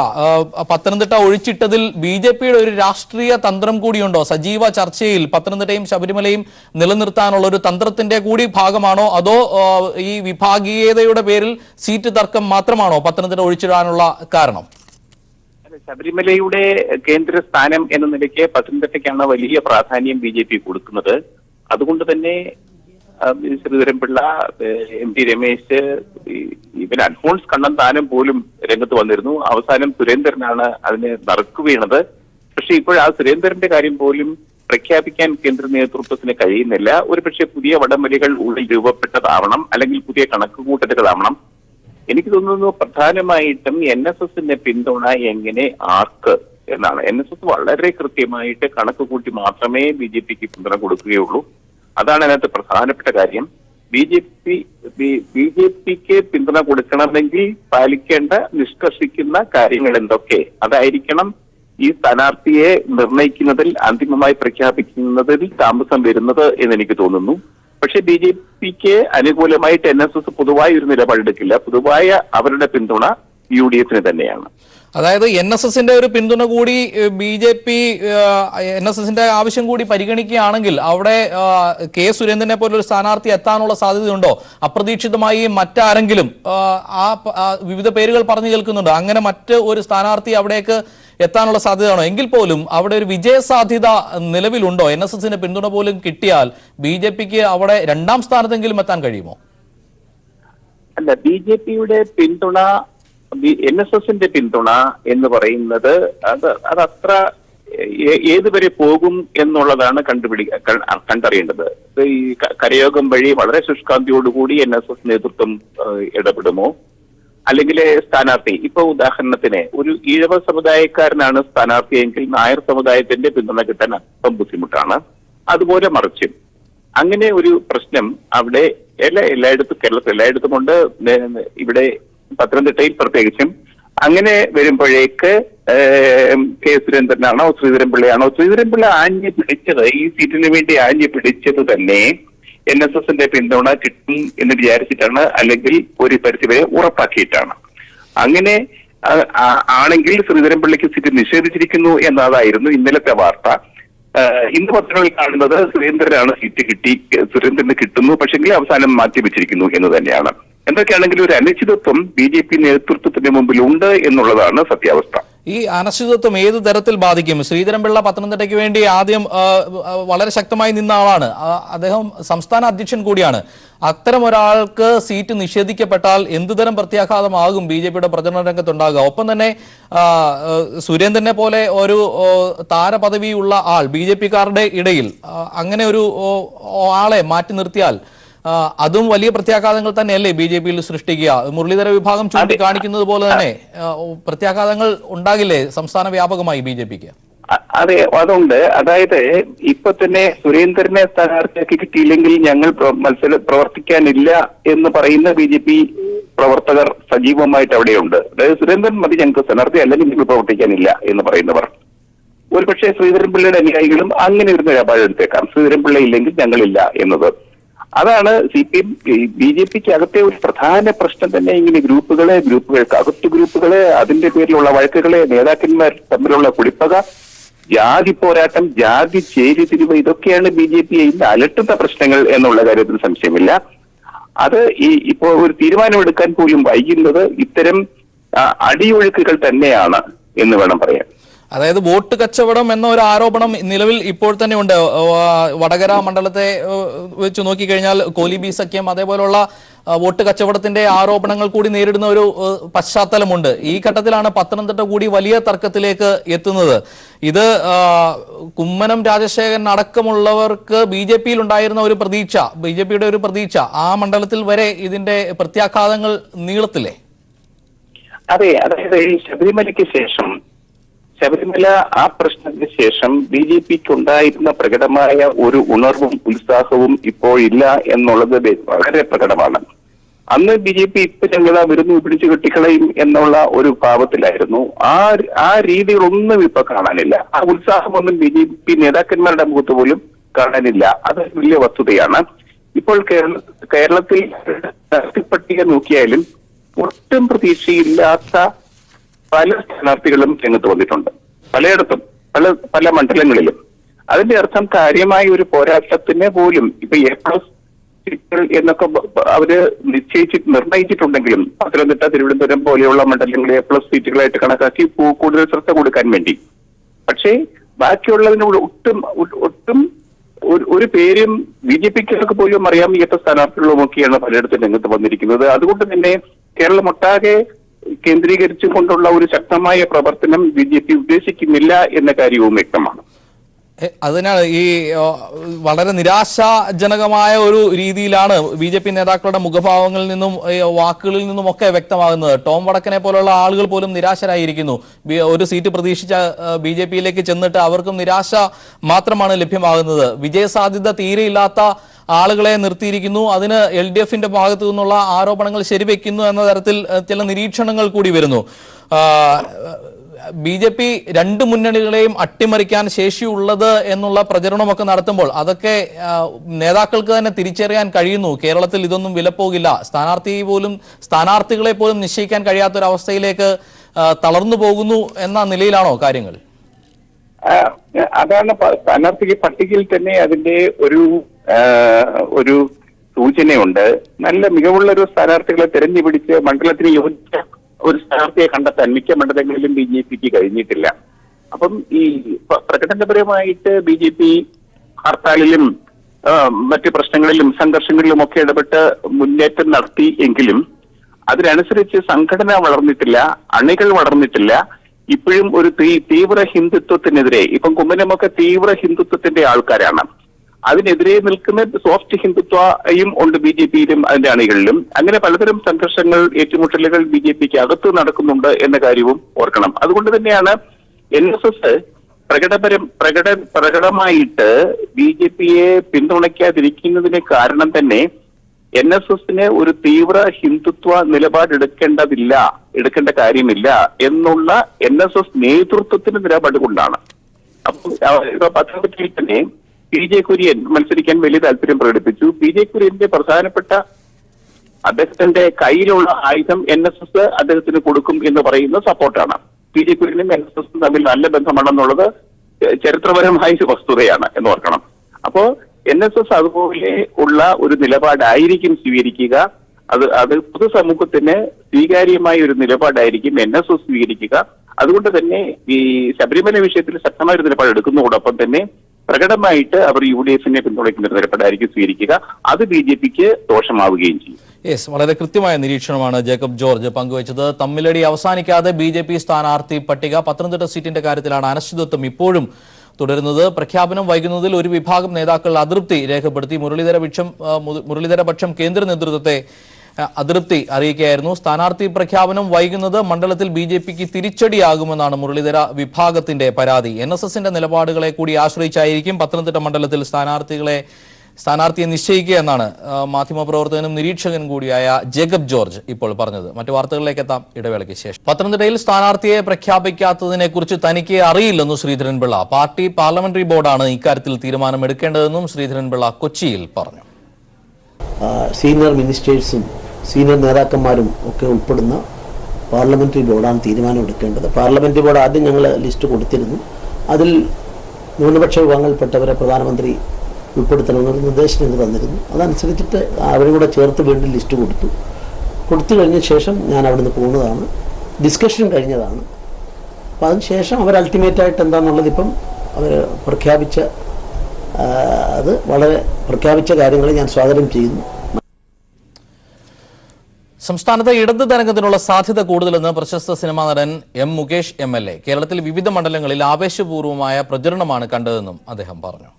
പത്തനംതിട്ട ഒഴിച്ചിട്ടതിൽ ബിജെപിയുടെ ഒരു രാഷ്ട്രീയ തന്ത്രം കൂടിയുണ്ടോ? സജീവ ചർച്ചയിൽ പത്തനംതിട്ടയും ശബരിമലയും നിലനിർത്താനുള്ള ഒരു തന്ത്രത്തിന്റെ കൂടി ഭാഗമാണോ, അതോ ഈ വിഭാഗീയതയുടെ പേരിൽ സീറ്റ് തർക്കം മാത്രമാണോ പത്തനംതിട്ട ഒഴിച്ചിടാനുള്ള കാരണം? ശബരിമലയുടെ കേന്ദ്ര സ്ഥാനം എന്ന നിലയ്ക്ക് പത്തനംതിട്ടയ്ക്കാണ് വലിയ പ്രാധാന്യം ബിജെപി കൊടുക്കുന്നത്. അതുകൊണ്ട് തന്നെ ശ്രീധരൻപിള്ള, MP രമേശ്, ഇവൻ അൽഫോൺസ് കണ്ണന്താനം പോലും രംഗത്ത് വന്നിരുന്നു. അവസാനം സുരേന്ദ്രനാണ് അതിന് നറുക്ക് വീണത്. പക്ഷെ ഇപ്പോൾ ആ സുരേന്ദ്രന്റെ കാര്യം പോലും പ്രഖ്യാപിക്കാൻ കേന്ദ്ര നേതൃത്വത്തിന് കഴിയുന്നില്ല. ഒരുപക്ഷെ പുതിയ വടംവലികൾ ഉള്ളിൽ രൂപപ്പെട്ടതാവണം, അല്ലെങ്കിൽ പുതിയ കണക്കുകൂട്ടലുകളാവണം. എനിക്ക് തോന്നുന്നു പ്രധാനമായിട്ടും NSSന്റെ പിന്തുണ എങ്ങനെ, ആർക്ക് എന്നാണ്. NSS വളരെ കൃത്യമായിട്ട് കണക്ക് കൂട്ടി മാത്രമേ BJPക്ക് പിന്തുണ കൊടുക്കുകയുള്ളൂ. അതാണ് അതിനകത്ത് പ്രധാനപ്പെട്ട കാര്യം. ബിജെപിക്ക് പിന്തുണ കൊടുക്കണമെങ്കിൽ പാലിക്കേണ്ട, നിഷ്കർഷിക്കുന്ന കാര്യങ്ങൾ എന്തൊക്കെ, അതായിരിക്കണം ഈ സ്ഥാനാർത്ഥിയെ നിർണയിക്കുന്നതിൽ, അന്തിമമായി പ്രഖ്യാപിക്കുന്നതിൽ താമസം വരുന്നത് എന്ന് എനിക്ക് തോന്നുന്നു. പക്ഷെ BJPക്ക് അനുകൂലമായിട്ട് NSS പൊതുവായ ഒരു നിലപാടെടുക്കില്ല. പൊതുവായ അവരുടെ പിന്തുണ UDFന് തന്നെയാണ്. അതായത് NSSന്റെ ഒരു പിന്തുണ കൂടി BJP, NSSന്റെ ആവശ്യം കൂടി പരിഗണിക്കുകയാണെങ്കിൽ അവിടെ കെ സുരേന്ദ്രനെ പോലൊരു സ്ഥാനാർത്ഥി എത്താനുള്ള സാധ്യതയുണ്ടോ? അപ്രതീക്ഷിതമായി മറ്റാരെങ്കിലും വിവിധ പേരുകൾ പറഞ്ഞു കേൾക്കുന്നുണ്ട്, അങ്ങനെ മറ്റ് ഒരു സ്ഥാനാർത്ഥി അവിടേക്ക് എത്താനുള്ള സാധ്യതയാണോ? എങ്കിൽ പോലും അവിടെ ഒരു വിജയ സാധ്യത നിലവിലുണ്ടോ? NSSന്റെ പിന്തുണ പോലും കിട്ടിയാൽ BJPക്ക് അവിടെ രണ്ടാം സ്ഥാനത്തെങ്കിലും എത്താൻ കഴിയുമോ? അല്ല, BJPയുടെ പിന്തുണ, NSSന്റെ പിന്തുണ എന്ന് പറയുന്നത് അതത്ര ഏതുവരെ പോകും എന്നുള്ളതാണ് കണ്ടറിയേണ്ടത്. ഈ കരയോഗം വഴി വളരെ ശുഷ്കാന്തിയോടുകൂടി NSS നേതൃത്വം ഇടപെടുമോ, അല്ലെങ്കിൽ സ്ഥാനാർത്ഥി, ഇപ്പൊ ഉദാഹരണത്തിന് ഒരു ഈഴവ സമുദായക്കാരനാണ് സ്ഥാനാർത്ഥിയെങ്കിൽ നായർ സമുദായത്തിന്റെ പിന്തുണ കിട്ടാൻ അല്പം ബുദ്ധിമുട്ടാണ്. അതുപോലെ മറിച്ചും അങ്ങനെ ഒരു പ്രശ്നം അവിടെ എല്ലായിടത്തും, കേരളത്തിൽ എല്ലായിടത്തും കൊണ്ട്, ഇവിടെ പത്തനംതിട്ടയിൽ പ്രത്യേകിച്ചും. അങ്ങനെ വരുമ്പോഴേക്ക് കെ സുരേന്ദ്രനാണോ ശ്രീധരൻപിള്ളയാണോ? ശ്രീധരൻപിള്ള ആഞ്ഞു പിടിച്ചത്, ഈ സീറ്റിന് വേണ്ടി ആഞ്ഞു പിടിച്ചത് തന്നെ NSSന്റെ പിന്തുണ കിട്ടും എന്ന് വിചാരിച്ചിട്ടാണ്, അല്ലെങ്കിൽ ഒരു പരിധിവരെ ഉറപ്പാക്കിയിട്ടാണ്. അങ്ങനെ ആണെങ്കിൽ ശ്രീധരൻപിള്ളയ്ക്ക് സീറ്റ് നിഷേധിച്ചിരിക്കുന്നു എന്നതായിരുന്നു ഇന്നലത്തെ വാർത്ത. ഇന്ന് പത്രങ്ങളിൽ കാണുന്നത് സുരേന്ദ്രനാണ് സുരേന്ദ്രന് കിട്ടുന്നു, പക്ഷെങ്കിൽ അവസാനം മാറ്റിവെച്ചിരിക്കുന്നു എന്ന് തന്നെയാണ്. എന്തൊക്കെയാണെങ്കിലും ഒരു അനിശ്ചിതത്വം BJP നേതൃത്വത്തിന്റെ മുമ്പിൽ ഉണ്ട് എന്നുള്ളതാണ് സത്യാവസ്ഥ. ഈ അനിശ്ചിതത്വം ഏത് തരത്തിൽ ബാധിക്കും? ശ്രീധരൻപിള്ള പത്തനംതിട്ടയ്ക്ക് വേണ്ടി ആദ്യം വളരെ ശക്തമായി നിന്ന ആളാണ്. അദ്ദേഹം സംസ്ഥാന അധ്യക്ഷൻ കൂടിയാണ്. അത്തരം ഒരാൾക്ക് സീറ്റ് നിഷേധിക്കപ്പെട്ടാൽ എന്തുതരം പ്രത്യാഘാതമാകും BJPയുടെ പ്രചരണ രംഗത്തുണ്ടാകുക? ഒപ്പം തന്നെ സുരേന്ദ്രനെ പോലെ ഒരു താരപദവിയുള്ള ആൾ BJPക്കാരുടെ ഇടയിൽ അങ്ങനെ ഒരു ആളെ മാറ്റി നിർത്തിയാൽ അതും വലിയ പ്രത്യാഘാതങ്ങൾ തന്നെയല്ലേ BJPയിൽ സൃഷ്ടിക്കുക? മുരളീധര വിഭാഗം ചൂണ്ടിക്കാണിക്കുന്നത് പോലെ തന്നെ പ്രത്യാഘാതങ്ങൾ ഉണ്ടാകില്ലേ സംസ്ഥാന വ്യാപകമായി BJPക്ക്? അതെ, അതുണ്ട്. അതായത് ഇപ്പൊ തന്നെ സുരേന്ദ്രനെ സ്ഥാനാർത്ഥിയാക്കി കിട്ടിയില്ലെങ്കിൽ ഞങ്ങൾ പ്രവർത്തിക്കാനില്ല എന്ന് പറയുന്ന BJP പ്രവർത്തകർ സജീവമായിട്ട് അവിടെയുണ്ട്. അതായത് സുരേന്ദ്രൻ മതി ഞങ്ങൾക്ക് സ്ഥാനാർത്ഥി, അല്ലെങ്കിൽ ഞങ്ങൾ പ്രവർത്തിക്കാനില്ല എന്ന് പറയുന്നവർ. ഒരുപക്ഷെ ശ്രീധരൻപിള്ളയുടെ അനുയായികളും അങ്ങനെ ഒരു നിലപാടെടുത്തേക്കാം, ശ്രീധരൻപിള്ള ഇല്ലെങ്കിൽ ഞങ്ങളില്ല എന്നത്. അതാണ് BJPക്ക് അകത്തെ ഒരു പ്രധാന പ്രശ്നം തന്നെ. ഇങ്ങനെ ഗ്രൂപ്പുകൾക്ക് അകത്ത് ഗ്രൂപ്പുകള്, അതിന്റെ പേരിലുള്ള വഴക്കുകള്, നേതാക്കന്മാർ തമ്മിലുള്ള കുടിപ്പക, ജാതി പോരാട്ടം, ജാതി ചേരിതിരിവ്, ഇതൊക്കെയാണ് BJPയെ ഇന്ന് അലട്ടുന്ന പ്രശ്നങ്ങൾ എന്നുള്ള കാര്യത്തിൽ സംശയമില്ല. അത് ഇപ്പോ ഒരു തീരുമാനമെടുക്കാൻ പോലും വൈകുന്നത് ഇത്തരം അടിയൊഴുക്കുകൾ തന്നെയാണ് എന്ന് വേണം പറയാൻ. അതായത് വോട്ട് കച്ചവടം എന്ന ഒരു ആരോപണം നിലവിൽ ഇപ്പോൾ തന്നെ ഉണ്ട്. വടകര മണ്ഡലത്തെ വെച്ച് നോക്കിക്കഴിഞ്ഞാൽ കോലിബി സഖ്യം അതേപോലുള്ള വോട്ട് കച്ചവടത്തിന്റെ ആരോപണങ്ങൾ കൂടി നേരിടുന്ന ഒരു പശ്ചാത്തലമുണ്ട്. ഈ ഘട്ടത്തിലാണ് പത്തനംതിട്ട കൂടി വലിയ തർക്കത്തിലേക്ക് എത്തുന്നത്. ഇത് കുമ്മനം രാജശേഖരൻ അടക്കമുള്ളവർക്ക് BJPയിൽ ഉണ്ടായിരുന്ന ഒരു പ്രതീക്ഷ, BJPയുടെ ഒരു പ്രതീക്ഷ, ആ മണ്ഡലത്തിൽ വരെ ഇതിന്റെ പ്രത്യാഘാതങ്ങൾ നീളത്തില്ലേ? അതെ, അതായത് ഈ ശബരിമലയ്ക്ക് ശബരിമല ആ പ്രശ്നത്തിന് ശേഷം BJPക്ക് ഉണ്ടായിരുന്ന പ്രകടമായ ഒരു ഉണർവും ഉത്സാഹവും ഇപ്പോൾ ഇല്ല എന്നുള്ളത് വളരെ പ്രകടമാണ്. അന്ന് BJP ഇപ്പൊ ഞങ്ങൾ വരുന്നു പിടിച്ചു കെട്ടിക്കളയും എന്നുള്ള ഒരു ഭാവത്തിലായിരുന്നു. ആ രീതികളൊന്നും ഇപ്പൊ കാണാനില്ല. ആ ഉത്സാഹമൊന്നും BJP നേതാക്കന്മാരുടെ മുഖത്ത് പോലും കാണാനില്ല. അത് വലിയ വസ്തുതയാണ്. ഇപ്പോൾ കേരളത്തിൽ പട്ടിക നോക്കിയാലും ഒട്ടും പ്രതീക്ഷയില്ലാത്ത പല സ്ഥാനാർത്ഥികളും രംഗത്ത് വന്നിട്ടുണ്ട്. പലയിടത്തും പല മണ്ഡലങ്ങളിലും. അതിന്റെ അർത്ഥം കാര്യമായ ഒരു പോരാട്ടത്തിന് പോലും ഇപ്പൊ A+ സീറ്റുകൾ എന്നൊക്കെ അവര് നിർണയിച്ചിട്ടുണ്ടെങ്കിലും പത്തനംതിട്ട, തിരുവനന്തപുരം പോലെയുള്ള മണ്ഡലങ്ങളെ A+ സീറ്റുകളായിട്ട് കണക്കാക്കി കൂടുതൽ ശ്രദ്ധ കൊടുക്കാൻ വേണ്ടി. പക്ഷേ ബാക്കിയുള്ളതിനോട് ഒട്ടും ഒരു പേരും BJPക്ക് പോലും അറിയാൻ വയ്യാത്ത സ്ഥാനാർത്ഥികളുമൊക്കെയാണ് പലയിടത്തും രംഗത്ത് വന്നിരിക്കുന്നത്. അതുകൊണ്ട് തന്നെ കേരളം ഒട്ടാകെ കേന്ദ്രീകരിച്ചുകൊണ്ടുള്ള ഒരു ശക്തമായ പ്രവർത്തനം BJP ഉദ്ദേശിക്കുന്നില്ല എന്ന കാര്യവും വ്യക്തമാണ്. അതിനാൽ ഈ വളരെ നിരാശാജനകമായ ഒരു രീതിയിലാണ് BJP നേതാക്കളുടെ മുഖഭാവങ്ങളിൽ നിന്നും വാക്കുകളിൽ നിന്നും ഒക്കെ വ്യക്തമാകുന്നത്. ടോം വടക്കനെ പോലുള്ള ആളുകൾ പോലും നിരാശരായിരിക്കുന്നു. ഒരു സീറ്റ് പ്രതീക്ഷിച്ച BJPയിലേക്ക് ചെന്നിട്ട് അവർക്കും നിരാശ മാത്രമാണ് ലഭ്യമാകുന്നത്. വിജയസാധ്യത തീരെയില്ലാത്ത ആളുകളെ നിർത്തിയിരിക്കുന്നു. അതിന് LDFന്റെ ഭാഗത്തു നിന്നുള്ള ആരോപണങ്ങൾ ശരിവെക്കുന്നു എന്ന തരത്തിൽ ചില നിരീക്ഷണങ്ങൾ കൂടി വരുന്നു. BJP രണ്ട് മുന്നണികളെയും അട്ടിമറിക്കാൻ ശേഷിയുള്ളത് എന്നുള്ള പ്രചരണമൊക്കെ നടത്തുമ്പോൾ അതൊക്കെ നേതാക്കൾക്ക് തന്നെ തിരിച്ചറിയാൻ കഴിയുന്നു. കേരളത്തിൽ ഇതൊന്നും വിലപ്പോകില്ല. സ്ഥാനാർത്ഥികളെ പോലും നിശ്ചയിക്കാൻ കഴിയാത്തൊരവസ്ഥയിലേക്ക് തളർന്നു പോകുന്നു എന്ന നിലയിലാണോ കാര്യങ്ങൾ? അതാണ് സ്ഥാനാർത്ഥി പട്ടികയിൽ തന്നെ അതിന്റെ ഒരു സൂചനയുണ്ട്. നല്ല മികവുള്ള ഒരു സ്ഥാനാർത്ഥികളെ തെരഞ്ഞുപിടിച്ച് മണ്ഡലത്തിന് യോജിച്ച ഒരു സ്ഥാനാർത്ഥിയെ കണ്ടെത്താൻ മിക്ക മണ്ഡലങ്ങളിലും BJPക്ക് കഴിഞ്ഞിട്ടില്ല. അപ്പം ഈ പ്രകടനപരമായിട്ട് BJP ഹർത്താലിലും മറ്റ് പ്രശ്നങ്ങളിലും സംഘർഷങ്ങളിലും ഒക്കെ ഇടപെട്ട് മുന്നേറ്റം നടത്തി എങ്കിലും അതിനനുസരിച്ച് സംഘടന വളർന്നിട്ടില്ല, അണികൾ വളർന്നിട്ടില്ല. ഇപ്പോഴും ഒരു തീവ്ര ഹിന്ദുത്വത്തിനെതിരെ, ഇപ്പം കുമ്മനമൊക്കെ തീവ്ര ഹിന്ദുത്വത്തിന്റെ ആൾക്കാരാണ്. അതിനെതിരെ നിൽക്കുന്ന സോഫ്റ്റ് ഹിന്ദുത്വയും ഉണ്ട് BJPയിലും അതിന്റെ അണികളിലും. അങ്ങനെ പലതരം സംഘർഷങ്ങൾ, ഏറ്റുമുട്ടലുകൾ BJPക്ക് അകത്ത് നടക്കുന്നുണ്ട് എന്ന കാര്യവും ഓർക്കണം. അതുകൊണ്ട് തന്നെയാണ് NSS പ്രകടമായിട്ട് BJPയെ പിന്തുണയ്ക്കാതിരിക്കുന്നതിന് കാരണം തന്നെ NSSന് ഒരു തീവ്ര ഹിന്ദുത്വ എടുക്കേണ്ട കാര്യമില്ല എന്നുള്ള NSS നേതൃത്വത്തിന്റെ നിലപാട് കൊണ്ടാണ്. അപ്പോൾ പത്തനംതിട്ടയിൽ തന്നെ PJ കുര്യൻ മത്സരിക്കാൻ വലിയ താല്പര്യം പ്രകടിപ്പിച്ചു. PJ കുര്യന്റെ പ്രധാനപ്പെട്ട അദ്ദേഹത്തിന്റെ കയ്യിലുള്ള ആയുധം NSS അദ്ദേഹത്തിന് കൊടുക്കും എന്ന് പറയുന്ന സപ്പോർട്ടാണ്. PJ കുര്യനും NSSും തമ്മിൽ നല്ല ബന്ധമാണെന്നുള്ളത് ചരിത്രപരമായ വസ്തുതയാണ് എന്ന് ഓർക്കണം. അപ്പോ NSS അതുപോലെ ഉള്ള ഒരു നിലപാടായിരിക്കും സ്വീകരിക്കുക. അത് പൊതുസമൂഹത്തിന് സ്വീകാര്യമായ ഒരു നിലപാടായിരിക്കും NSS സ്വീകരിക്കുക. അതുകൊണ്ട് തന്നെ ഈ ശബരിമല വിഷയത്തിൽ ശക്തമായ ഒരു നിലപാട് എടുക്കുന്നതോടൊപ്പം തന്നെ പ്രകടമായിട്ട് അവർ UDFനെ പിന്തുണയ്ക്കുന്ന ഒരു നിലപാടായിരിക്കും സ്വീകരിക്കുക. അത് BJPക്ക് ദോഷമാവുകയും ചെയ്യും. വളരെ കൃത്യമായ നിരീക്ഷണമാണ് ജേക്കബ് ജോർജ് പങ്കുവച്ചത്. തമ്മിലടി അവസാനിക്കാതെ BJP സ്ഥാനാർത്ഥി പട്ടിക, പത്തനംതിട്ട സീറ്റിന്റെ കാര്യത്തിലാണ് അനിശ്ചിതത്വം ഇപ്പോഴും തുടരുന്നത്. പ്രഖ്യാപനം വൈകുന്നതിൽ ഒരു വിഭാഗം നേതാക്കൾ അതൃപ്തി രേഖപ്പെടുത്തി. മുരളീധര പക്ഷം കേന്ദ്ര നേതൃത്വത്തെ അതൃപ്തി അറിയിക്കുകയായിരുന്നു. സ്ഥാനാർത്ഥി പ്രഖ്യാപനം വൈകുന്നത് മണ്ഡലത്തിൽ BJPക്ക് തിരിച്ചടിയാകുമെന്നാണ് മുരളീധര വിഭാഗത്തിന്റെ പരാതി. NSSന്റെ നിലപാടുകളെ കൂടി ആശ്രയിച്ചായിരിക്കും പത്തനംതിട്ട മണ്ഡലത്തിൽ സ്ഥാനാർത്ഥിയെ നിശ്ചയിക്കുക എന്നാണ് മാധ്യമപ്രവർത്തകനും നിരീക്ഷകനും കൂടിയായ ജേക്കബ് ജോർജ് ഇപ്പോൾ പറഞ്ഞത്. മറ്റു വാർത്തകളിലേക്ക് എത്താം ഇടവേളയ്ക്ക് ശേഷം. പത്തനംതിട്ടയിൽ സ്ഥാനാർത്ഥിയെ പ്രഖ്യാപിക്കാത്തതിനെ കുറിച്ച് തനിക്ക് അറിയില്ലെന്നും ശ്രീധരൻപിള്ള. പാർട്ടി പാർലമെന്ററി ബോർഡാണ് ഇക്കാര്യത്തിൽ തീരുമാനമെടുക്കേണ്ടതെന്നും ശ്രീധരൻപിള്ള കൊച്ചിയിൽ പറഞ്ഞു. സീനിയർ മിനിസ്റ്റേഴ്സും സീനിയർ നേതാക്കന്മാരും ഒക്കെ ഉൾപ്പെടുന്ന പാർലമെന്ററി ബോർഡാണ് തീരുമാനമെടുക്കേണ്ടത്. പാർലമെന്ററി ബോർഡ് ആദ്യം ഞങ്ങൾ ലിസ്റ്റ് കൊടുത്തിരുന്നു. അതിൽ ന്യൂനപക്ഷ വിഭാഗങ്ങളിൽപ്പെട്ടവരെ പ്രധാനമന്ത്രി ഉൾപ്പെടുത്തണമെന്നൊരു നിർദ്ദേശം ഞങ്ങൾ തന്നിരുന്നു. അതനുസരിച്ചിട്ട് അവരും കൂടെ ചേർത്ത് വീണ്ടും ലിസ്റ്റ് കൊടുത്തു കഴിഞ്ഞ ശേഷം ഞാൻ അവിടുന്ന് പോകുന്നതാണ്. ഡിസ്കഷൻ കഴിഞ്ഞതാണ്. അപ്പോൾ അതിനുശേഷം അവർ അൾട്ടിമേറ്റായിട്ട് എന്താണെന്നുള്ളത് ഇപ്പം അവർ പ്രഖ്യാപിച്ച കാര്യങ്ങൾ ഞാൻ സ്വാഗതം ചെയ്യുന്നു. സംസ്ഥാനത്ത് ഇടത് തരംഗത്തിനുള്ള സാധ്യത കൂടുതലെന്ന് പ്രശസ്ത സിനിമാ നടൻ മുകേഷ് MLA. കേരളത്തിൽ വിവിധ മണ്ഡലങ്ങളിൽ ആവേശപൂർവമായ പ്രചരണമാണ് കണ്ടതെന്നും അദ്ദേഹം പറഞ്ഞു.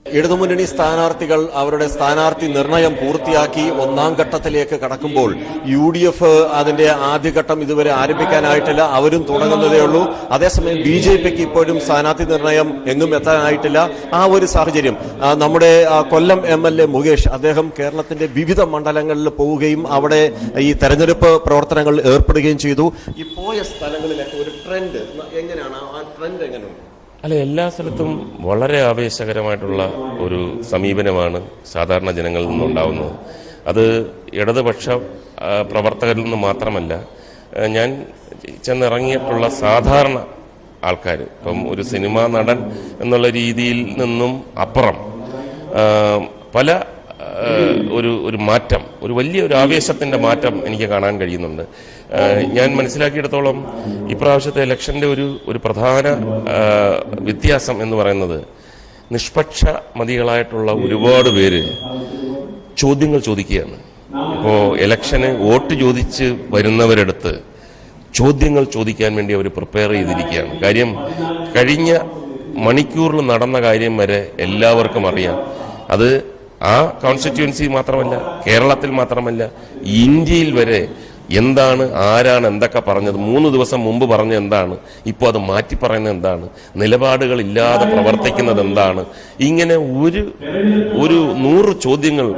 ഇടതുമുന്നണി സ്ഥാനാർത്ഥികൾ അവരുടെ സ്ഥാനാർത്ഥി നിർണയം പൂർത്തിയാക്കി ഒന്നാം ഘട്ടത്തിലേക്ക് കടക്കുമ്പോൾ UDF അതിന്റെ ആദ്യഘട്ടം ഇതുവരെ ആരംഭിക്കാനായിട്ടില്ല, അവരും തുടങ്ങുന്നതേ ഉള്ളൂ. അതേസമയം BJPക്ക് ഇപ്പോഴും സ്ഥാനാർത്ഥി നിർണയം എങ്ങും എത്താനായിട്ടില്ല. ആ ഒരു സാഹചര്യം നമ്മുടെ കൊല്ലം MLA മുകേഷ് അദ്ദേഹം കേരളത്തിന്റെ വിവിധ മണ്ഡലങ്ങളിൽ പോവുകയും അവിടെ ഈ തെരഞ്ഞെടുപ്പ് പ്രവർത്തനങ്ങളിൽ ഏർപ്പെടുകയും ചെയ്തു. ഈ പോയ സ്ഥലങ്ങളിലൊക്കെ ഒരു ട്രെൻഡ് എങ്ങനെയാണ്, ആ ട്രെൻഡ് എങ്ങനെയാണ്? അല്ല, എല്ലാ സ്ഥലത്തും വളരെ ആവേശകരമായിട്ടുള്ള ഒരു സമീപനമാണ് സാധാരണ ജനങ്ങളിൽ നിന്നുണ്ടാവുന്നത്. അത് ഇടതുപക്ഷ പ്രവർത്തകരിൽ നിന്ന് മാത്രമല്ല, ഞാൻ ചെന്നിറങ്ങിയിട്ടുള്ള സാധാരണ ആൾക്കാർ, ഇപ്പം ഒരു സിനിമാ നടൻ എന്നുള്ള രീതിയിൽ നിന്നും അപ്പുറം പല ഒരു മാറ്റം, ഒരു വലിയൊരു ആവേശത്തിൻ്റെ മാറ്റം എനിക്ക് കാണാൻ കഴിയുന്നുണ്ട്. ഞാൻ മനസ്സിലാക്കിയിടത്തോളം ഇപ്രാവശ്യത്തെ ഇലക്ഷൻ്റെ ഒരു പ്രധാന വ്യത്യാസം എന്ന് പറയുന്നത് നിഷ്പക്ഷ മതികളായിട്ടുള്ള ഒരുപാട് പേര് ചോദ്യങ്ങൾ ചോദിക്കുകയാണ്. ഇപ്പോൾ ഇലക്ഷന് വോട്ട് ചോദിച്ച് വരുന്നവരെടുത്ത് ചോദ്യങ്ങൾ ചോദിക്കാൻ വേണ്ടി അവർ പ്രിപ്പയർ ചെയ്തിരിക്കുകയാണ്. കാര്യം കഴിഞ്ഞ മണിക്കൂറിൽ നടന്ന കാര്യം വരെ എല്ലാവർക്കും അറിയാം. അത് ആ കോൺസ്റ്റിറ്റ്യുവൻസി മാത്രമല്ല, കേരളത്തിൽ മാത്രമല്ല, ഇന്ത്യയിൽ വരെ എന്താണ്, ആരാണ് എന്തൊക്കെ പറഞ്ഞത്, 3 ദിവസം മുമ്പ് പറഞ്ഞ എന്താണ്, ഇപ്പോൾ അത് മാറ്റി പറയുന്നത് എന്താണ്, നിലപാടുകളില്ലാതെ പ്രവർത്തിക്കുന്നത് എന്താണ്, ഇങ്ങനെ ഒരു 100 ചോദ്യങ്ങൾ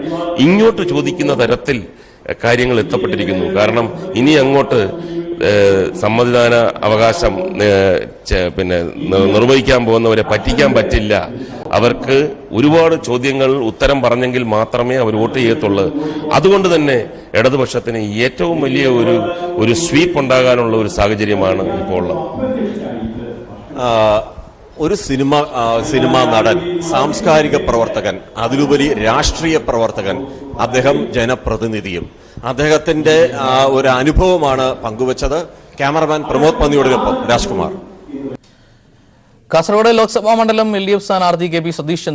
ഇങ്ങോട്ട് ചോദിക്കുന്ന തരത്തിൽ കാര്യങ്ങൾ എത്തപ്പെട്ടിരിക്കുന്നു. കാരണം ഇനി അങ്ങോട്ട് സമ്മതിദാന അവകാശം നിർവഹിക്കാൻ പോകുന്നവരെ പറ്റിക്കാൻ പറ്റില്ല. അവർക്ക് ഒരുപാട് ചോദ്യങ്ങൾ ഉത്തരം പറഞ്ഞെങ്കിൽ മാത്രമേ അവർ വോട്ട് ചെയ്യത്തുള്ളൂ. അതുകൊണ്ട് തന്നെ ഇടതുപക്ഷത്തിന് ഏറ്റവും വലിയ ഒരു സ്വീപ്പ് ഉണ്ടാകാനുള്ള ഒരു സാഹചര്യമാണ് ഇപ്പോൾ ഉള്ളത്. ഒരു സിനിമാ നടൻ, സാംസ്കാരിക പ്രവർത്തകൻ, അതിലുപരി രാഷ്ട്രീയ പ്രവർത്തകൻ, അദ്ദേഹം ജനപ്രതിനിധിയും. അദ്ദേഹത്തിന്റെ ഒരു അനുഭവമാണ് പങ്കുവച്ചത്. ക്യാമറമാൻ പ്രമോദ് പന്നിയോടൊപ്പം രാജ്കുമാർ. കാസർഗോഡ് ലോക്സഭാ മണ്ഡലം LDF സ്ഥാനാർത്ഥി KP സതീഷ്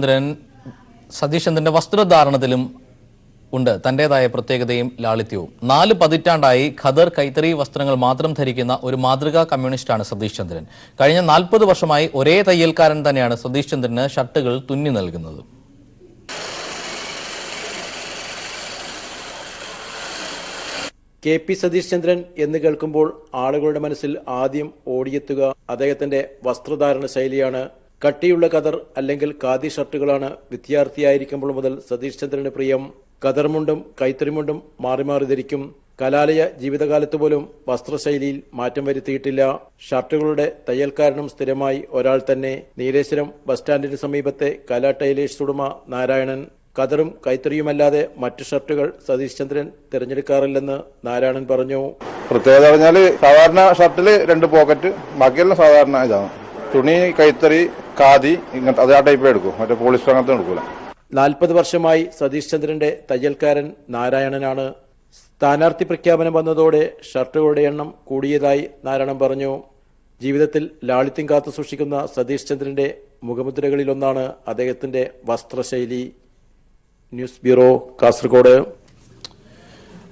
ചന്ദ്രന്റെ വസ്ത്രധാരണത്തിലും ഉണ്ട് തന്റേതായ പ്രത്യേകതയും ലാളിത്യവും. 4 പതിറ്റാണ്ടായി ഖദർ കൈത്തറി വസ്ത്രങ്ങൾ മാത്രം ധരിക്കുന്ന ഒരു മാതൃകാ കമ്മ്യൂണിസ്റ്റാണ് സതീഷ് ചന്ദ്രൻ. കഴിഞ്ഞ 40 വർഷമായി ഒരേ തയ്യൽക്കാരൻ തന്നെയാണ് സതീഷ് ചന്ദ്രന് ഷർട്ടുകൾ തുന്നി നൽകുന്നത്. KP സതീഷ് ചന്ദ്രൻ എന്ന് കേൾക്കുമ്പോൾ ആളുകളുടെ മനസ്സിൽ ആദ്യം ഓടിയെത്തുക അദ്ദേഹത്തിന്റെ വസ്ത്രധാരണ ശൈലിയാണ്. കട്ടിയുള്ള ഖദർ അല്ലെങ്കിൽ ഖാദി ഷർട്ടുകളാണ് വിദ്യാർത്ഥിയായിരിക്കുമ്പോൾ മുതൽ സതീഷ് ചന്ദ്രന് പ്രിയം. ഖദർമുണ്ടും കൈത്തറിമുണ്ടും മാറി മാറി ധരിക്കും. കലാലയ ജീവിതകാലത്ത് പോലും വസ്ത്രശൈലിയിൽ മാറ്റം വരുത്തിയിട്ടില്ല. ഷർട്ടുകളുടെ തയ്യൽക്കാരനും സ്ഥിരമായി ഒരാൾ തന്നെ. നീലേശ്വരം ബസ് സ്റ്റാൻഡിന് സമീപത്തെ കലാ ടൈലേഴ്സ് ഉടമ നാരായണൻ. ഖദറും കൈത്തറിയുമല്ലാതെ മറ്റു ഷർട്ടുകൾ സതീഷ് ചന്ദ്രൻ തിരഞ്ഞെടുക്കാറില്ലെന്ന് നാരായണൻ പറഞ്ഞു. പ്രത്യേകത പറഞ്ഞാല് സാധാരണ ഷർട്ടില് 2 പോക്കറ്റ്, ബാക്കിയെല്ലാം സാധാരണ ഇതാണ്. തുണി കൈത്തറി ഖാദി ഇങ്ങനത്തെ അത് ആ ടൈപ്പ് എടുക്കും, മറ്റേ പോളിസ്റ്റർ അങ്ങനത്തെ എടുക്കൂല. 40 വർഷമായി സതീഷ് ചന്ദ്രന്റെ തയ്യൽക്കാരൻ നാരായണനാണ്. സ്ഥാനാർത്ഥി പ്രഖ്യാപനം വന്നതോടെ ഷർട്ടുകളുടെ എണ്ണം കൂടിയതായി നാരായണൻ പറഞ്ഞു. ജീവിതത്തിൽ ലാളിത്യം കാത്തു സൂക്ഷിക്കുന്ന സതീഷ് ചന്ദ്രന്റെ മുഖമുദ്രകളിലൊന്നാണ് അദ്ദേഹത്തിന്റെ വസ്ത്രശൈലി. News bureau, Kasaragod.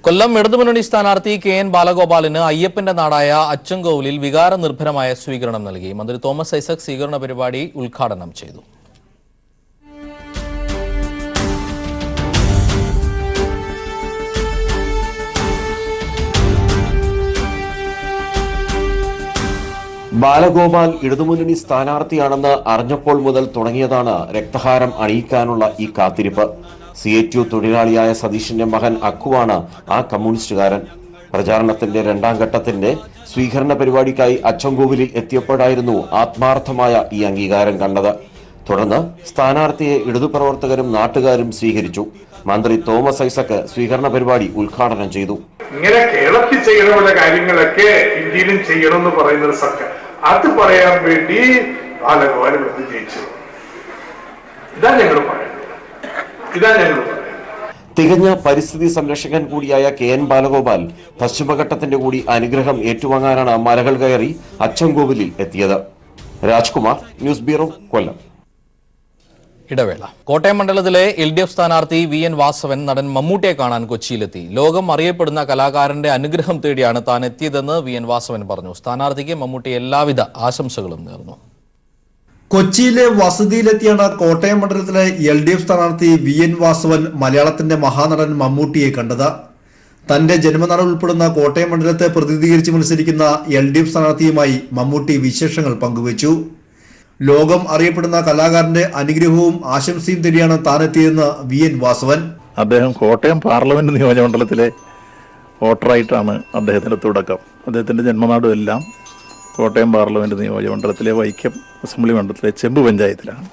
കൊല്ലം ഇടതുമുന്നണി സ്ഥാനാർത്ഥി KN ബാലഗോപാലിന് അയ്യപ്പന്റെ നാടായ അച്ചൻകോവിലിൽ വികാരനിർഭരമായ സ്വീകരണം നൽകി. മന്ത്രി തോമസ് ഐസക് സ്വീകരണ പരിപാടി ഉദ്ഘാടനം ചെയ്തു. ബാലഗോപാൽ ഇടതുമുന്നണി സ്ഥാനാർത്ഥിയാണെന്ന് അറിഞ്ഞപ്പോൾ മുതൽ തുടങ്ങിയതാണ് രക്തഹാരം അണിയിക്കാനുള്ള ഈ കാത്തിരിപ്പ്. CATU തൊഴിലാളിയായ സതീഷിന്റെ മകൻ അക്കുവാണ് ആ കമ്മ്യൂണിസ്റ്റുകാരൻ. പ്രചാരണത്തിന്റെ 2ാം ഘട്ടത്തിന്റെ സ്വീകരണ പരിപാടിക്കായി അച്ചൻകോവിലിൽ എത്തിയപ്പോഴായിരുന്നു ആത്മാർത്ഥമായ ഈ അംഗീകാരം കണ്ടത്. തുടർന്ന് സ്ഥാനാർത്ഥിയെ ഇടതുപ്രവർത്തകരും നാട്ടുകാരും സ്വീകരിച്ചു. മന്ത്രി തോമസ് ഐസക് സ്വീകരണ പരിപാടി ഉദ്ഘാടനം ചെയ്തു. ഇങ്ങനെ കേരളത്തിൽ ചെയ്യണ കാര്യങ്ങളൊക്കെ ഇന്ത്യയിലും ചെയ്യണമെന്ന് പറയുന്ന സർക്കാർ, അത് പറയാൻ വേണ്ടി ബാലഗോപാൽ ജയിച്ചു. ഇതാ ഞങ്ങൾ പറയുന്നത്. തികഞ്ഞ പരിസ്ഥിതി സംരക്ഷകൻ കൂടിയായ KN ബാലഗോപാൽ പശ്ചിമഘട്ടത്തിന്റെ കൂടി അനുഗ്രഹം ഏറ്റുവാങ്ങാനാണ് മലകൾ കയറി അച്ചൻകോവിലിൽ എത്തിയത്. രാജ്കുമാർ, ന്യൂസ് ബ്യൂറോ, കൊല്ലം. ഇടവേള. കോട്ടയം മണ്ഡലത്തിലെ LDF സ്ഥാനാർത്ഥി VN വാസവൻ നടൻ മമ്മൂട്ടിയെ കാണാൻ കൊച്ചിയിലെത്തി. ലോകം അറിയപ്പെടുന്ന കലാകാരന്റെ അനുഗ്രഹം തേടിയാണ് താൻ എത്തിയതെന്ന് VN വാസവൻ പറഞ്ഞു. സ്ഥാനാർത്ഥിക്ക് മമ്മൂട്ടി എല്ലാവിധ ആശംസകളും നേർന്നു. കൊച്ചിയിലെ വസതിയിലെത്തിയാണ് കോട്ടയം മണ്ഡലത്തിലെ LDF സ്ഥാനാർത്ഥി VN വാസവൻ മലയാളത്തിന്റെ മഹാനടൻ മമ്മൂട്ടിയെ കണ്ടത്. തന്റെ ജന്മനാട് ഉൾപ്പെടുന്ന കോട്ടയം മണ്ഡലത്തെ പ്രതിനിധീകരിച്ച് മത്സരിക്കുന്ന LDF സ്ഥാനാർത്ഥിയുമായി മമ്മൂട്ടി വിശേഷങ്ങൾ പങ്കുവച്ചു. ലോകം അറിയപ്പെടുന്ന കലാകാരന്റെ അനുഗ്രഹവും ആശംസയും തേടിയാണ് താനെത്തിയതെന്ന് VN വാസവൻ. അദ്ദേഹം കോട്ടയം പാർലമെന്റ് നിയോജകമണ്ഡലത്തിലെ വോട്ടറായിട്ടാണ് അദ്ദേഹത്തിന്റെ തുടക്കം. അദ്ദേഹത്തിന്റെ ജന്മനാടും എല്ലാം കോട്ടയം പാർലമെന്റ് നിയോജകമണ്ഡലത്തിലെ വൈക്കം അസംബ്ലി മണ്ഡലത്തിലെ ചെമ്പ് പഞ്ചായത്തിലാണ്.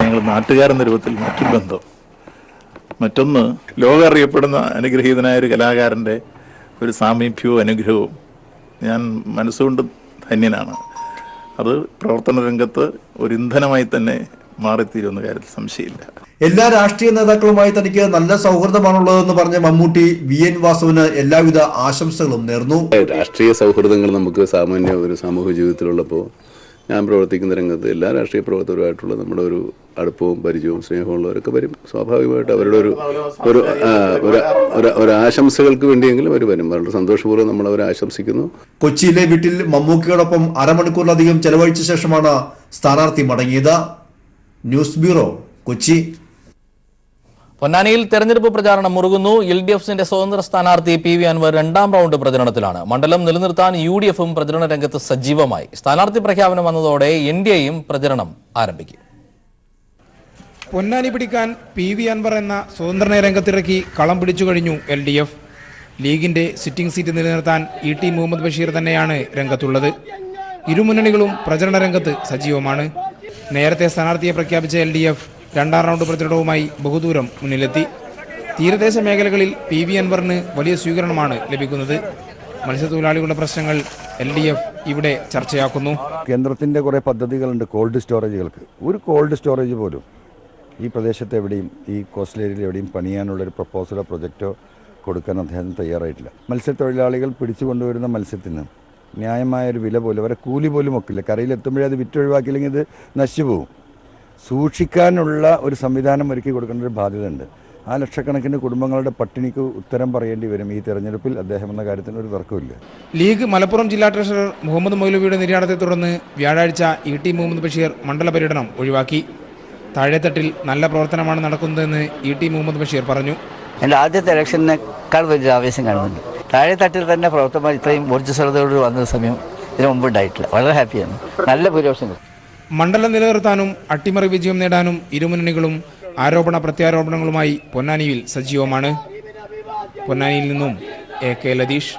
ഞങ്ങൾ നാട്ടുകാരെന്ന രൂപത്തിൽ മറ്റൊരു ബന്ധം, മറ്റൊന്ന് ലോകം അറിയപ്പെടുന്ന അനുഗ്രഹീതനായ ഒരു കലാകാരൻ്റെ ഒരു സാമീപ്യവും അനുഗ്രഹവും ഞാൻ മനസ്സുകൊണ്ട് ധന്യനാണ്. അത് പ്രവർത്തന രംഗത്ത് ഒരു ഇന്ധനമായി തന്നെ മാറിത്തീരുന്ന കാര്യത്തിൽ സംശയമില്ല. എല്ലാ രാഷ്ട്രീയ നേതാക്കളുമായി തനിക്ക് നല്ല സൗഹൃദമാണുള്ളതെന്ന് പറഞ്ഞ മമ്മൂട്ടി VN വാസവന് എല്ലാവിധ ആശംസകളും നേർന്നു. രാഷ്ട്രീയ സൗഹൃദങ്ങൾ നമുക്ക് സാമാന്യ ഒരു സാമൂഹിക ജീവിതത്തിലുള്ളപ്പോൾ ഞാൻ പ്രവർത്തിക്കുന്ന രംഗത്ത് എല്ലാ രാഷ്ട്രീയ പ്രവർത്തകരുമായിട്ടുള്ള നമ്മുടെ ഒരു അടുപ്പവും പരിചയവും സ്നേഹമുള്ളവരൊക്കെ വരും. സ്വാഭാവികമായിട്ട് അവരുടെ ഒരു ആശംസകൾക്ക് വേണ്ടിയെങ്കിലും അവർ വരും. വളരെ സന്തോഷപൂർവ്വം നമ്മൾ അവരെ ആശംസിക്കുന്നു. കൊച്ചിയിലെ വീട്ടിൽ മമ്മൂക്കിയോടൊപ്പം അരമണിക്കൂറിലധികം ചെലവഴിച്ച ശേഷമാണ് സ്ഥാനാർത്ഥി മടങ്ങിയത്. News bureau, Kochi. പൊന്നാനിയിൽ തെരഞ്ഞെടുപ്പ് പ്രചാരണം മുറുകുന്നു. LDFന്റെ സ്വതന്ത്ര സ്ഥാനാർത്ഥി PV അൻവർ രണ്ടാം റൗണ്ട് പ്രചരണത്തിലാണ്. മണ്ഡലം നിലനിർത്താൻ UDFും പ്രചരണ രംഗത്ത് സജീവമായി. സ്ഥാനാർത്ഥി പ്രഖ്യാപനം വന്നതോടെ NDAയും പ്രചരണം ആരംഭിക്കും. പൊന്നാനി പിടിക്കാൻ PV അൻവർ എന്ന സ്വതന്ത്രനെ രംഗത്തിറക്കി കളം പിടിച്ചു കഴിഞ്ഞു LDF. ലീഗിന്റെ സിറ്റിംഗ് സീറ്റ് നിലനിർത്താൻ ET മുഹമ്മദ് ബഷീർ തന്നെയാണ് രംഗത്തുള്ളത്. ഇരുമുന്നണികളും പ്രചരണ രംഗത്ത് സജീവമാണ്. നേരത്തെ സ്ഥാനാർത്ഥിയെ പ്രഖ്യാപിച്ച LDF രണ്ടാം റൗണ്ട് പ്രചരണവുമായി ബഹുദൂരം മുന്നിലെത്തി. തീരദേശ മേഖലകളിൽ PV അൻവറിന് വലിയ സ്വീകരണമാണ് ലഭിക്കുന്നത്. മത്സ്യത്തൊഴിലാളികളുടെ പ്രശ്നങ്ങൾ LDF ഇവിടെ ചർച്ചയാക്കുന്നു. കേന്ദ്രത്തിൻ്റെ കുറേ പദ്ധതികളുണ്ട് കോൾഡ് സ്റ്റോറേജുകൾക്ക്. ഒരു കോൾഡ് സ്റ്റോറേജ് പോലും ഈ പ്രദേശത്ത് എവിടെയും, ഈ കോസ്റ്റൽ ഏരിയയിൽ എവിടെയും പണിയാനുള്ളൊരു പ്രപ്പോസലോ പ്രൊജക്റ്റോ കൊടുക്കാൻ അദ്ദേഹം തയ്യാറായിട്ടില്ല. മത്സ്യത്തൊഴിലാളികൾ പിടിച്ചുകൊണ്ടുവരുന്ന മത്സ്യത്തിന് ന്യായമായൊരു വില പോലും, അവരെ കൂലി പോലും ഒക്കില്ല. കരയിലെത്തുമ്പോഴേ അത് വിറ്റൊഴിവാക്കിയില്ലെങ്കിൽ ഇത് നശിച്ചു പോകും. സൂക്ഷിക്കാനുള്ള ഒരു സംവിധാനം ഒരുക്കി കൊടുക്കേണ്ട ഒരു ബാധ്യതയുണ്ട്. ആ ലക്ഷക്കണക്കിന് കുടുംബങ്ങളുടെ പട്ടിണിക്ക് ഉത്തരം പറയേണ്ടി വരും ഈ തെരഞ്ഞെടുപ്പിൽ. അദ്ദേഹം എന്ന കാര്യത്തിന് ഒരു തർക്കമില്ല. ലീഗ് മലപ്പുറം ജില്ലാ ട്രഷറർ മുഹമ്മദ് മൗലവിയുടെ നിര്യാണത്തെ തുടർന്ന് വ്യാഴാഴ്ച ET മുഹമ്മദ് ബഷീർ മണ്ഡല പര്യടനം ഒഴിവാക്കി. താഴെത്തട്ടിൽ നല്ല പ്രവർത്തനമാണ് നടക്കുന്നതെന്ന് ET മുഹമ്മദ് ബഷീർ പറഞ്ഞു. എൻ്റെ ആദ്യത്തെ ഇലക്ഷനേക്കാൾ വലിയ ആവേശം കാണുന്നുണ്ട്. താഴെത്തട്ടിൽ തന്നെ പ്രവർത്തകർ ഇത്രയും ഊർജ്ജസ്വലതയോട് വന്ന സമയം ഇതിനു മുമ്പ് ഉണ്ടായിട്ടില്ല. വളരെ ഹാപ്പിയാണ്. നല്ല ഭൂരിപക്ഷം. മണ്ഡലം നിലനിർത്താനും അട്ടിമറി വിജയം നേടാനും ഇരുമുന്നണികളും ആരോപണ പ്രത്യാരോപണങ്ങളുമായി പൊന്നാനിയിൽ സജീവമാണ്. പൊന്നാനിയിൽ നിന്നും AK ലതീഷ്.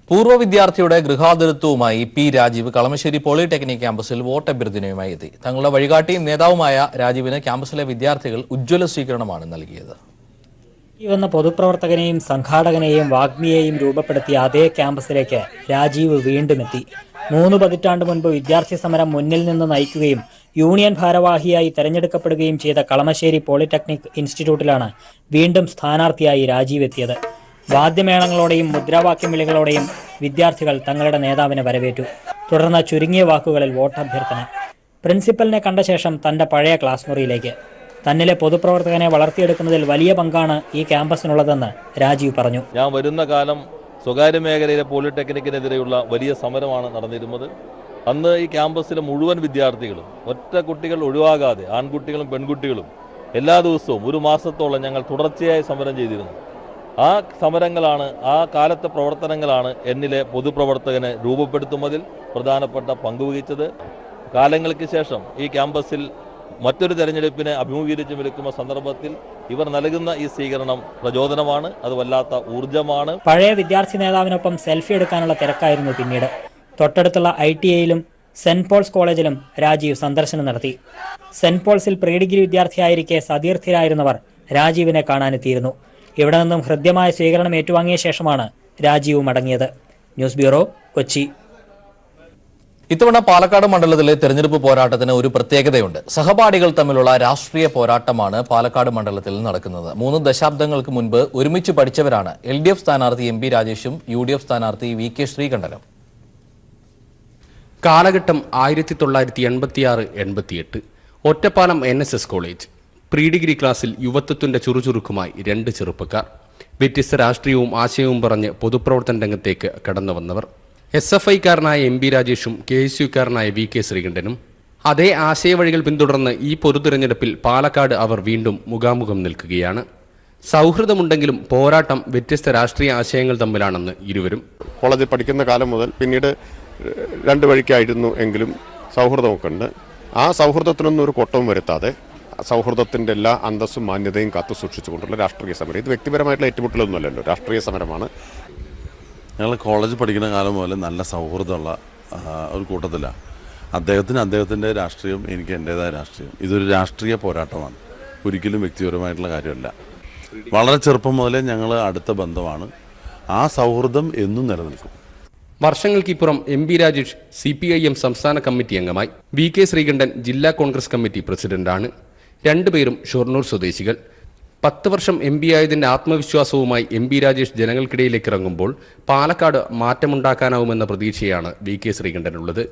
പൂർവ്വ വിദ്യാർത്ഥിയുടെ ഗൃഹാതുരത്വവുമായി P രാജീവ് കളമശ്ശേരി പോളിടെക്നിക് ക്യാമ്പസിൽ വോട്ടഭ്യർത്ഥനയുമായി എത്തി. തങ്ങളുടെ വഴികാട്ടിയും നേതാവുമായ രാജീവിന് ക്യാമ്പസിലെ വിദ്യാർത്ഥികൾ ഉജ്ജ്വല സ്വീകരണമാണ് നൽകിയത്. എന്ന പൊതുപ്രവർത്തകനെയും സംഘാടകനെയും വാഗ്മിയെയും രൂപപ്പെടുത്തിയ അതേ ക്യാമ്പസിലേക്ക് രാജീവ് വീണ്ടും എത്തി. 3 പതിറ്റാണ്ട് മുൻപ് വിദ്യാർത്ഥി സമരം മുന്നിൽ നിന്ന് നയിക്കുകയും യൂണിയൻ ഭാരവാഹിയായി തെരഞ്ഞെടുക്കപ്പെടുകയും ചെയ്ത കളമശ്ശേരി പോളിടെക്നിക് ഇൻസ്റ്റിറ്റ്യൂട്ടിലാണ് വീണ്ടും സ്ഥാനാർത്ഥിയായി രാജീവ് എത്തിയത്. വാദ്യമേളങ്ങളോടെയും മുദ്രാവാക്യം വിളികളോടെയും വിദ്യാർത്ഥികൾ തങ്ങളുടെ നേതാവിനെ വരവേറ്റു. തുടർന്ന് ചുരുങ്ങിയ വാക്കുകളിൽ വോട്ടഭ്യർത്ഥന. പ്രിൻസിപ്പലിനെ കണ്ട ശേഷം തന്റെ പഴയ ക്ലാസ് മുറിയിലേക്ക്. തന്നിലെ പൊതുപ്രവർത്തകനെ വളർത്തിയെടുക്കുന്നതിൽ വലിയ പങ്കാണ് ഈ ക്യാമ്പസിനുള്ളതെന്ന് രാജീവ് പറഞ്ഞു. ഞാൻ വരുന്ന കാലം സ്വകാര്യ മേഖലയിലെ പോളിടെക്നിക്കിനെതിരെയുള്ള വലിയ സമരമാണ് നടന്നിരുന്നത്. അന്ന് ഈ ക്യാമ്പസിലെ മുഴുവൻ വിദ്യാർത്ഥികളും, ഒറ്റ കുട്ടികൾ ഒഴിവാകാതെ ആൺകുട്ടികളും പെൺകുട്ടികളും എല്ലാ ദിവസവും 1 മാസത്തോളം ഞങ്ങൾ തുടർച്ചയായി സമരം ചെയ്തിരുന്നു. ആ സമരങ്ങളാണ്, ആ കാലത്തെ പ്രവർത്തനങ്ങളാണ് എന്നിലെ പൊതുപ്രവർത്തകനെ രൂപപ്പെടുത്തുന്നതിൽ പ്രധാനപ്പെട്ട പങ്കുവഹിച്ചത്. കാലങ്ങൾക്ക് ശേഷം ഈ ക്യാമ്പസിൽ മറ്റൊരു തെരഞ്ഞെടുപ്പിനെ അഭിമുഖീകരിച്ച് നിൽക്കുന്ന സന്ദർഭത്തിൽ ഇവർ നൽകുന്ന ഈ സ്വീകരണം പ്രചോദനമാണ്. അത് വല്ലാത്ത ഊർജ്ജമാണ്. പഴയ വിദ്യാർത്ഥി നേതാവിനൊപ്പം സെൽഫി എടുക്കാനുള്ള തിരക്കായിരുന്നു പിന്നീട്. തൊട്ടടുത്തുള്ള ITIയിലും സെന്റ് പോൾസ് കോളേജിലും രാജീവ് സന്ദർശനം നടത്തി. സെന്റ് പോൾസിൽ പ്രീ ഡിഗ്രി വിദ്യാർത്ഥിയായിരിക്കെ സതീർത്ഥ്യരായിരുന്നവർ രാജീവിനെ കാണാനെത്തിയിരുന്നു. ഇവിടെ നിന്നും ഹൃദ്യമായ സ്വീകരണം ഏറ്റുവാങ്ങിയ ശേഷമാണ് രാജീവ് മടങ്ങിയത്. News bureau, Kochi. ഇത്തവണ പാലക്കാട് മണ്ഡലത്തിലെ തെരഞ്ഞെടുപ്പ് പോരാട്ടത്തിന് ഒരു പ്രത്യേകതയുണ്ട്. സഹപാഠികൾ തമ്മിലുള്ള രാഷ്ട്രീയ പോരാട്ടമാണ് പാലക്കാട് മണ്ഡലത്തിൽ നടക്കുന്നത്. 3 ദശാബ്ദങ്ങൾക്ക് മുൻപ് ഒരുമിച്ച് പഠിച്ചവരാണ് LDF സ്ഥാനാർത്ഥി MP രാജേഷും UDF സ്ഥാനാർത്ഥി VK ശ്രീകണ്ഠനും. കാലഘട്ടം 1986-88. Ottapalam NSS college. Pre degree ക്ലാസ്സിൽ യുവത്വത്തിന്റെ ചുറുചുറുക്കുമായി 2 ചെറുപ്പക്കാർ. വ്യത്യസ്ത രാഷ്ട്രീയവും ആശയവും പറഞ്ഞ് പൊതുപ്രവർത്തന രംഗത്തേക്ക് കടന്നു വന്നവർ. SFI-കാരനായ MP രാജേഷും KSU-കാരനായ VK ശ്രീകണ്ഠനും അതേ ആശയവഴികൾ പിന്തുടർന്ന് ഈ പൊതുതിരഞ്ഞെടുപ്പിൽ പാലക്കാട് അവർ വീണ്ടും മുഖാമുഖം നിൽക്കുകയാണ്. സൗഹൃദമുണ്ടെങ്കിലും പോരാട്ടം വ്യത്യസ്ത രാഷ്ട്രീയ ആശയങ്ങൾ തമ്മിലാണെന്ന് ഇരുവരും. കോളേജിൽ പഠിക്കുന്ന കാലം മുതൽ പിന്നീട് രണ്ട് വഴിക്കായിരുന്നു എങ്കിലും സൗഹൃദമൊക്കെ ഉണ്ട്. ആ സൗഹൃദത്തിനൊന്നും ഒരു കൊട്ടവും വരുത്താതെ സൗഹൃദത്തിൻ്റെ എല്ലാ അന്തസ്സും മാന്യതയും കാത്തു സൂക്ഷിച്ചുകൊണ്ടുള്ള രാഷ്ട്രീയ സമരം. ഇത് വ്യക്തിപരമായിട്ടുള്ള ഏറ്റുമുട്ടലൊന്നുമല്ലല്ലോ, രാഷ്ട്രീയ സമരമാണ്. ഞങ്ങൾ കോളേജ് പഠിക്കുന്ന കാലം മുതൽ നല്ല സൗഹൃദമുള്ള ഒരു കൂട്ടത്തിലാണ്. അദ്ദേഹത്തിൻ്റെ രാഷ്ട്രീയം, എനിക്ക് എൻ്റേതായ രാഷ്ട്രീയം. ഇതൊരു രാഷ്ട്രീയ പോരാട്ടമാണ്, ഒരിക്കലും വ്യക്തിപരമായിട്ടുള്ള കാര്യമല്ല. വളരെ ചെറുപ്പം മുതലേ ഞങ്ങൾ അടുത്ത ബന്ധമാണ്. ആ സൗഹൃദം എന്നും നിലനിൽക്കും. വർഷങ്ങൾക്കിപ്പുറം MP രാജേഷ് CPIM സംസ്ഥാന കമ്മിറ്റി അംഗമായി. VK ശ്രീകണ്ഠൻ ജില്ലാ കോൺഗ്രസ് കമ്മിറ്റി പ്രസിഡന്റാണ്. രണ്ടുപേരും ഷൊർണൂർ സ്വദേശികൾ. 10 വർഷം MP ആയതിന്റെ ആത്മവിശ്വാസവുമായി MP രാജേഷ് ജനങ്ങൾക്കിടയിലേക്ക് ഇറങ്ങുമ്പോൾ പാലക്കാട് മാറ്റമുണ്ടാക്കാനാവുമെന്ന പ്രതീക്ഷയാണ് VK ശ്രീകണ്ഠനുള്ളത്.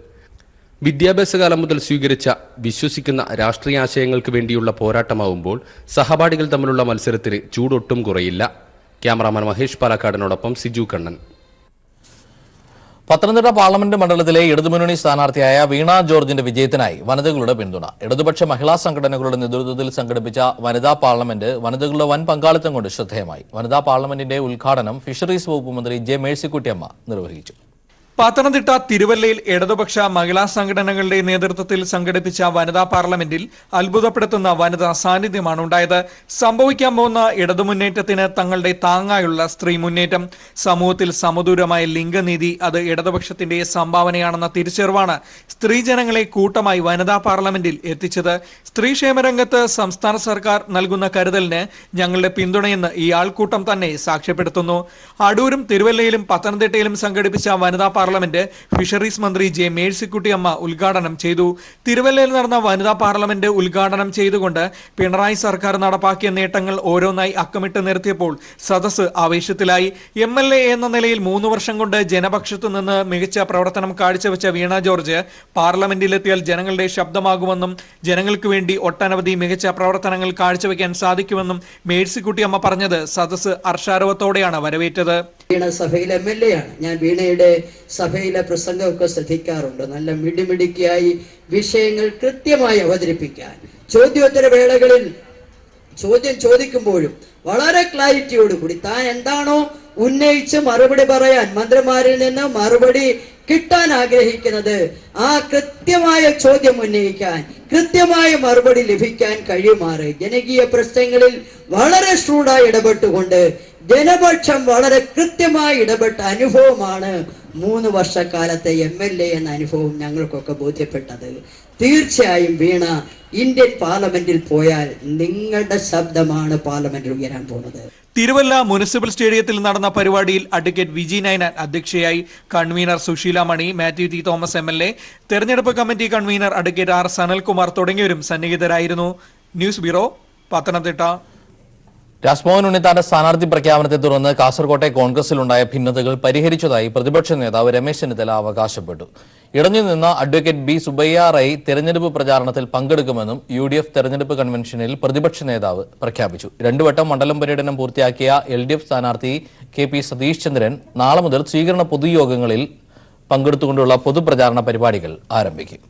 വിദ്യാഭ്യാസകാലം മുതൽ സ്വീകരിച്ച വിശ്വസിക്കുന്ന രാഷ്ട്രീയ ആശയങ്ങൾക്ക് വേണ്ടിയുള്ള പോരാട്ടമാവുമ്പോൾ സഹപാഠികൾ തമ്മിലുള്ള മത്സരത്തിന് ചൂടൊട്ടും കുറയില്ല. ക്യാമറാമാൻ മഹേഷ് പാലക്കാടിനോടൊപ്പം സിജു കണ്ണൻ. പത്തനംതിട്ട പാർലമെന്റ് മണ്ഡലത്തിലെ ഇടതുമുന്നണി സ്ഥാനാർത്ഥിയായ വീണ ജോർജിന്റെ വിജയത്തിനായി വനിതകളുടെ പിന്തുണ. ഇടതുപക്ഷ മഹിളാ സംഘടനകളുടെ നേതൃത്വത്തിൽ സംഘടിപ്പിച്ച വനിതാ പാർലമെന്റ് വനിതകളുടെ വൻ പങ്കാളിത്തം കൊണ്ട് ശ്രദ്ധേയമായി. വനിതാ പാർലമെന്റിന്റെ ഉദ്ഘാടനം ഫിഷറീസ് വകുപ്പ് മന്ത്രി ജെ മേഴ്സിക്കുട്ടിയമ്മ നിർവഹിച്ചു. പത്തനംതിട്ട തിരുവല്ലയിൽ ഇടതുപക്ഷ മഹിളാ സംഘടനകളുടെ നേതൃത്വത്തിൽ സംഘടിപ്പിച്ച വനിതാ പാർലമെന്റിൽ അത്ഭുതപ്പെടുത്തുന്ന വനിതാ സാന്നിധ്യമാണ് ഉണ്ടായത്. സംഭവിക്കാൻ പോകുന്ന ഇടതുമുന്നേറ്റത്തിന് തങ്ങളുടെ താങ്ങായുള്ള സ്ത്രീ മുന്നേറ്റം, സമൂഹത്തിൽ സമദൂരമായ ലിംഗനീതി, അത് ഇടതുപക്ഷത്തിന്റെ സംഭാവനയാണെന്ന തിരിച്ചറിവാണ് സ്ത്രീജനങ്ങളെ കൂട്ടമായി വനിതാ പാർലമെന്റിൽ എത്തിച്ചത്. സ്ത്രീക്ഷേമരംഗത്ത് സംസ്ഥാന സർക്കാർ നൽകുന്ന കരുതലിന് ഞങ്ങളുടെ പിന്തുണയെന്ന് ഈ ആൾക്കൂട്ടം തന്നെ സാക്ഷ്യപ്പെടുത്തുന്നു. അടൂരും തിരുവല്ലയിലും പത്തനംതിട്ടയിലും സംഘടിപ്പിച്ച വനിതാ പാർലമെന്റ് ഫിഷറീസ് മന്ത്രി ജെ മേഴ്സിക്കുട്ടിയമ്മ ഉദ്ഘാടനം ചെയ്തു. തിരുവല്ലയിൽ നടന്ന വനിതാ പാർലമെന്റ് ഉദ്ഘാടനം ചെയ്തുകൊണ്ട് പിണറായി സർക്കാർ നടപ്പാക്കിയ നേട്ടങ്ങൾ ഓരോന്നായി അക്കമിട്ട് നിർത്തിയപ്പോൾ സദസ്സ് ആവേശത്തിലായി. MLA എന്ന നിലയിൽ 3 വർഷം കൊണ്ട് ജനപക്ഷത്തു നിന്ന് മികച്ച പ്രവർത്തനം കാഴ്ചവെച്ച വീണ ജോർജ് പാർലമെന്റിലെത്തിയാൽ ജനങ്ങളുടെ ശബ്ദമാകുമെന്നും ജനങ്ങൾക്ക് വേണ്ടി ഒട്ടനവധി മികച്ച പ്രവർത്തനങ്ങൾ കാഴ്ചവെക്കാൻ സാധിക്കുമെന്നും മേഴ്സിക്കുട്ടിയമ്മ പറഞ്ഞത് സദസ്സ് ഹർഷാരവത്തോടെയാണ് വരവേറ്റത്. വീണ സഭയിലെ MLA ആണ്. ഞാൻ വീണയുടെ സഭയിലെ പ്രസംഗമൊക്കെ ശ്രദ്ധിക്കാറുണ്ട്. നല്ല മിടിമിടിക്കായി വിഷയങ്ങൾ കൃത്യമായി അവതരിപ്പിക്കാൻ, ചോദ്യോത്തര വേളകളിൽ ചോദ്യം ചോദിക്കുമ്പോഴും വളരെ ക്ലാരിറ്റിയോടുകൂടി താൻ എന്താണോ ഉന്നയിച്ച് മറുപടി പറയാൻ, മന്ത്രിമാരിൽ നിന്ന് മറുപടി കിട്ടാൻ ആഗ്രഹിക്കുന്നത്, ആ കൃത്യമായ ചോദ്യം ഉന്നയിക്കാൻ, കൃത്യമായ മറുപടി ലഭിക്കാൻ കഴിയുമാറ് ജനകീയ പ്രശ്നങ്ങളിൽ വളരെ ഷ്രൂഡായി ഇടപെട്ടുകൊണ്ട് ജനപക്ഷം വളരെ കൃത്യമായി ഇടപെട്ട അനുഭവമാണ് 3 വർഷക്കാലത്തെ MLA എന്ന അനുഭവം ഞങ്ങൾക്കൊക്കെ ബോധ്യപ്പെട്ടത്. തീർച്ചയായും വീണ ഇന്ത്യൻ പാർലമെന്റിൽ പോയാൽ നിങ്ങളുടെ ശബ്ദമാണ് പാർലമെന്റിൽ ഉയരാൻ പോകുന്നത്. തിരുവല്ല മുനിസിപ്പൽ സ്റ്റേഡിയത്തിൽ നടന്ന പരിപാടിയിൽ അഡ്വക്കേറ്റ് വിജി നയനാൻ അധ്യക്ഷയായി. Convener Susheela Mani, Mathew T Thomas MLA, തെരഞ്ഞെടുപ്പ് committee convener advocate R Sanalkumar തുടങ്ങിയവരും സന്നിഹിതരായിരുന്നു. News bureau, Pathanamthitta. രാജ്മോഹൻ ഉണ്ണിത്താന്റെ സ്ഥാനാർത്ഥി പ്രഖ്യാപനത്തെ തുടർന്ന് കാസർകോട്ടെ കോൺഗ്രസിലുണ്ടായ ഭിന്നതകൾ പരിഹരിച്ചതായി പ്രതിപക്ഷ നേതാവ് രമേശ് ചെന്നിത്തല അവകാശപ്പെട്ടു. ഇടഞ്ഞുനിന്ന അഡ്വക്കേറ്റ് B സുബയ്യ റൈ തെരഞ്ഞെടുപ്പ് പ്രചാരണത്തിൽ പങ്കെടുക്കുമെന്നും UDF തെരഞ്ഞെടുപ്പ് കൺവെൻഷനിൽ പ്രതിപക്ഷ നേതാവ് പ്രഖ്യാപിച്ചു. 2 വട്ടം മണ്ഡലം പര്യടനം പൂർത്തിയാക്കിയ LDF സ്ഥാനാർത്ഥി KP സതീഷ് ചന്ദ്രൻ നാളെ മുതൽ സ്വീകരണ പൊതുയോഗങ്ങളിൽ പങ്കെടുത്തുകൊണ്ടുള്ള പൊതുപ്രചാരണ പരിപാടികൾ ആരംഭിക്കും.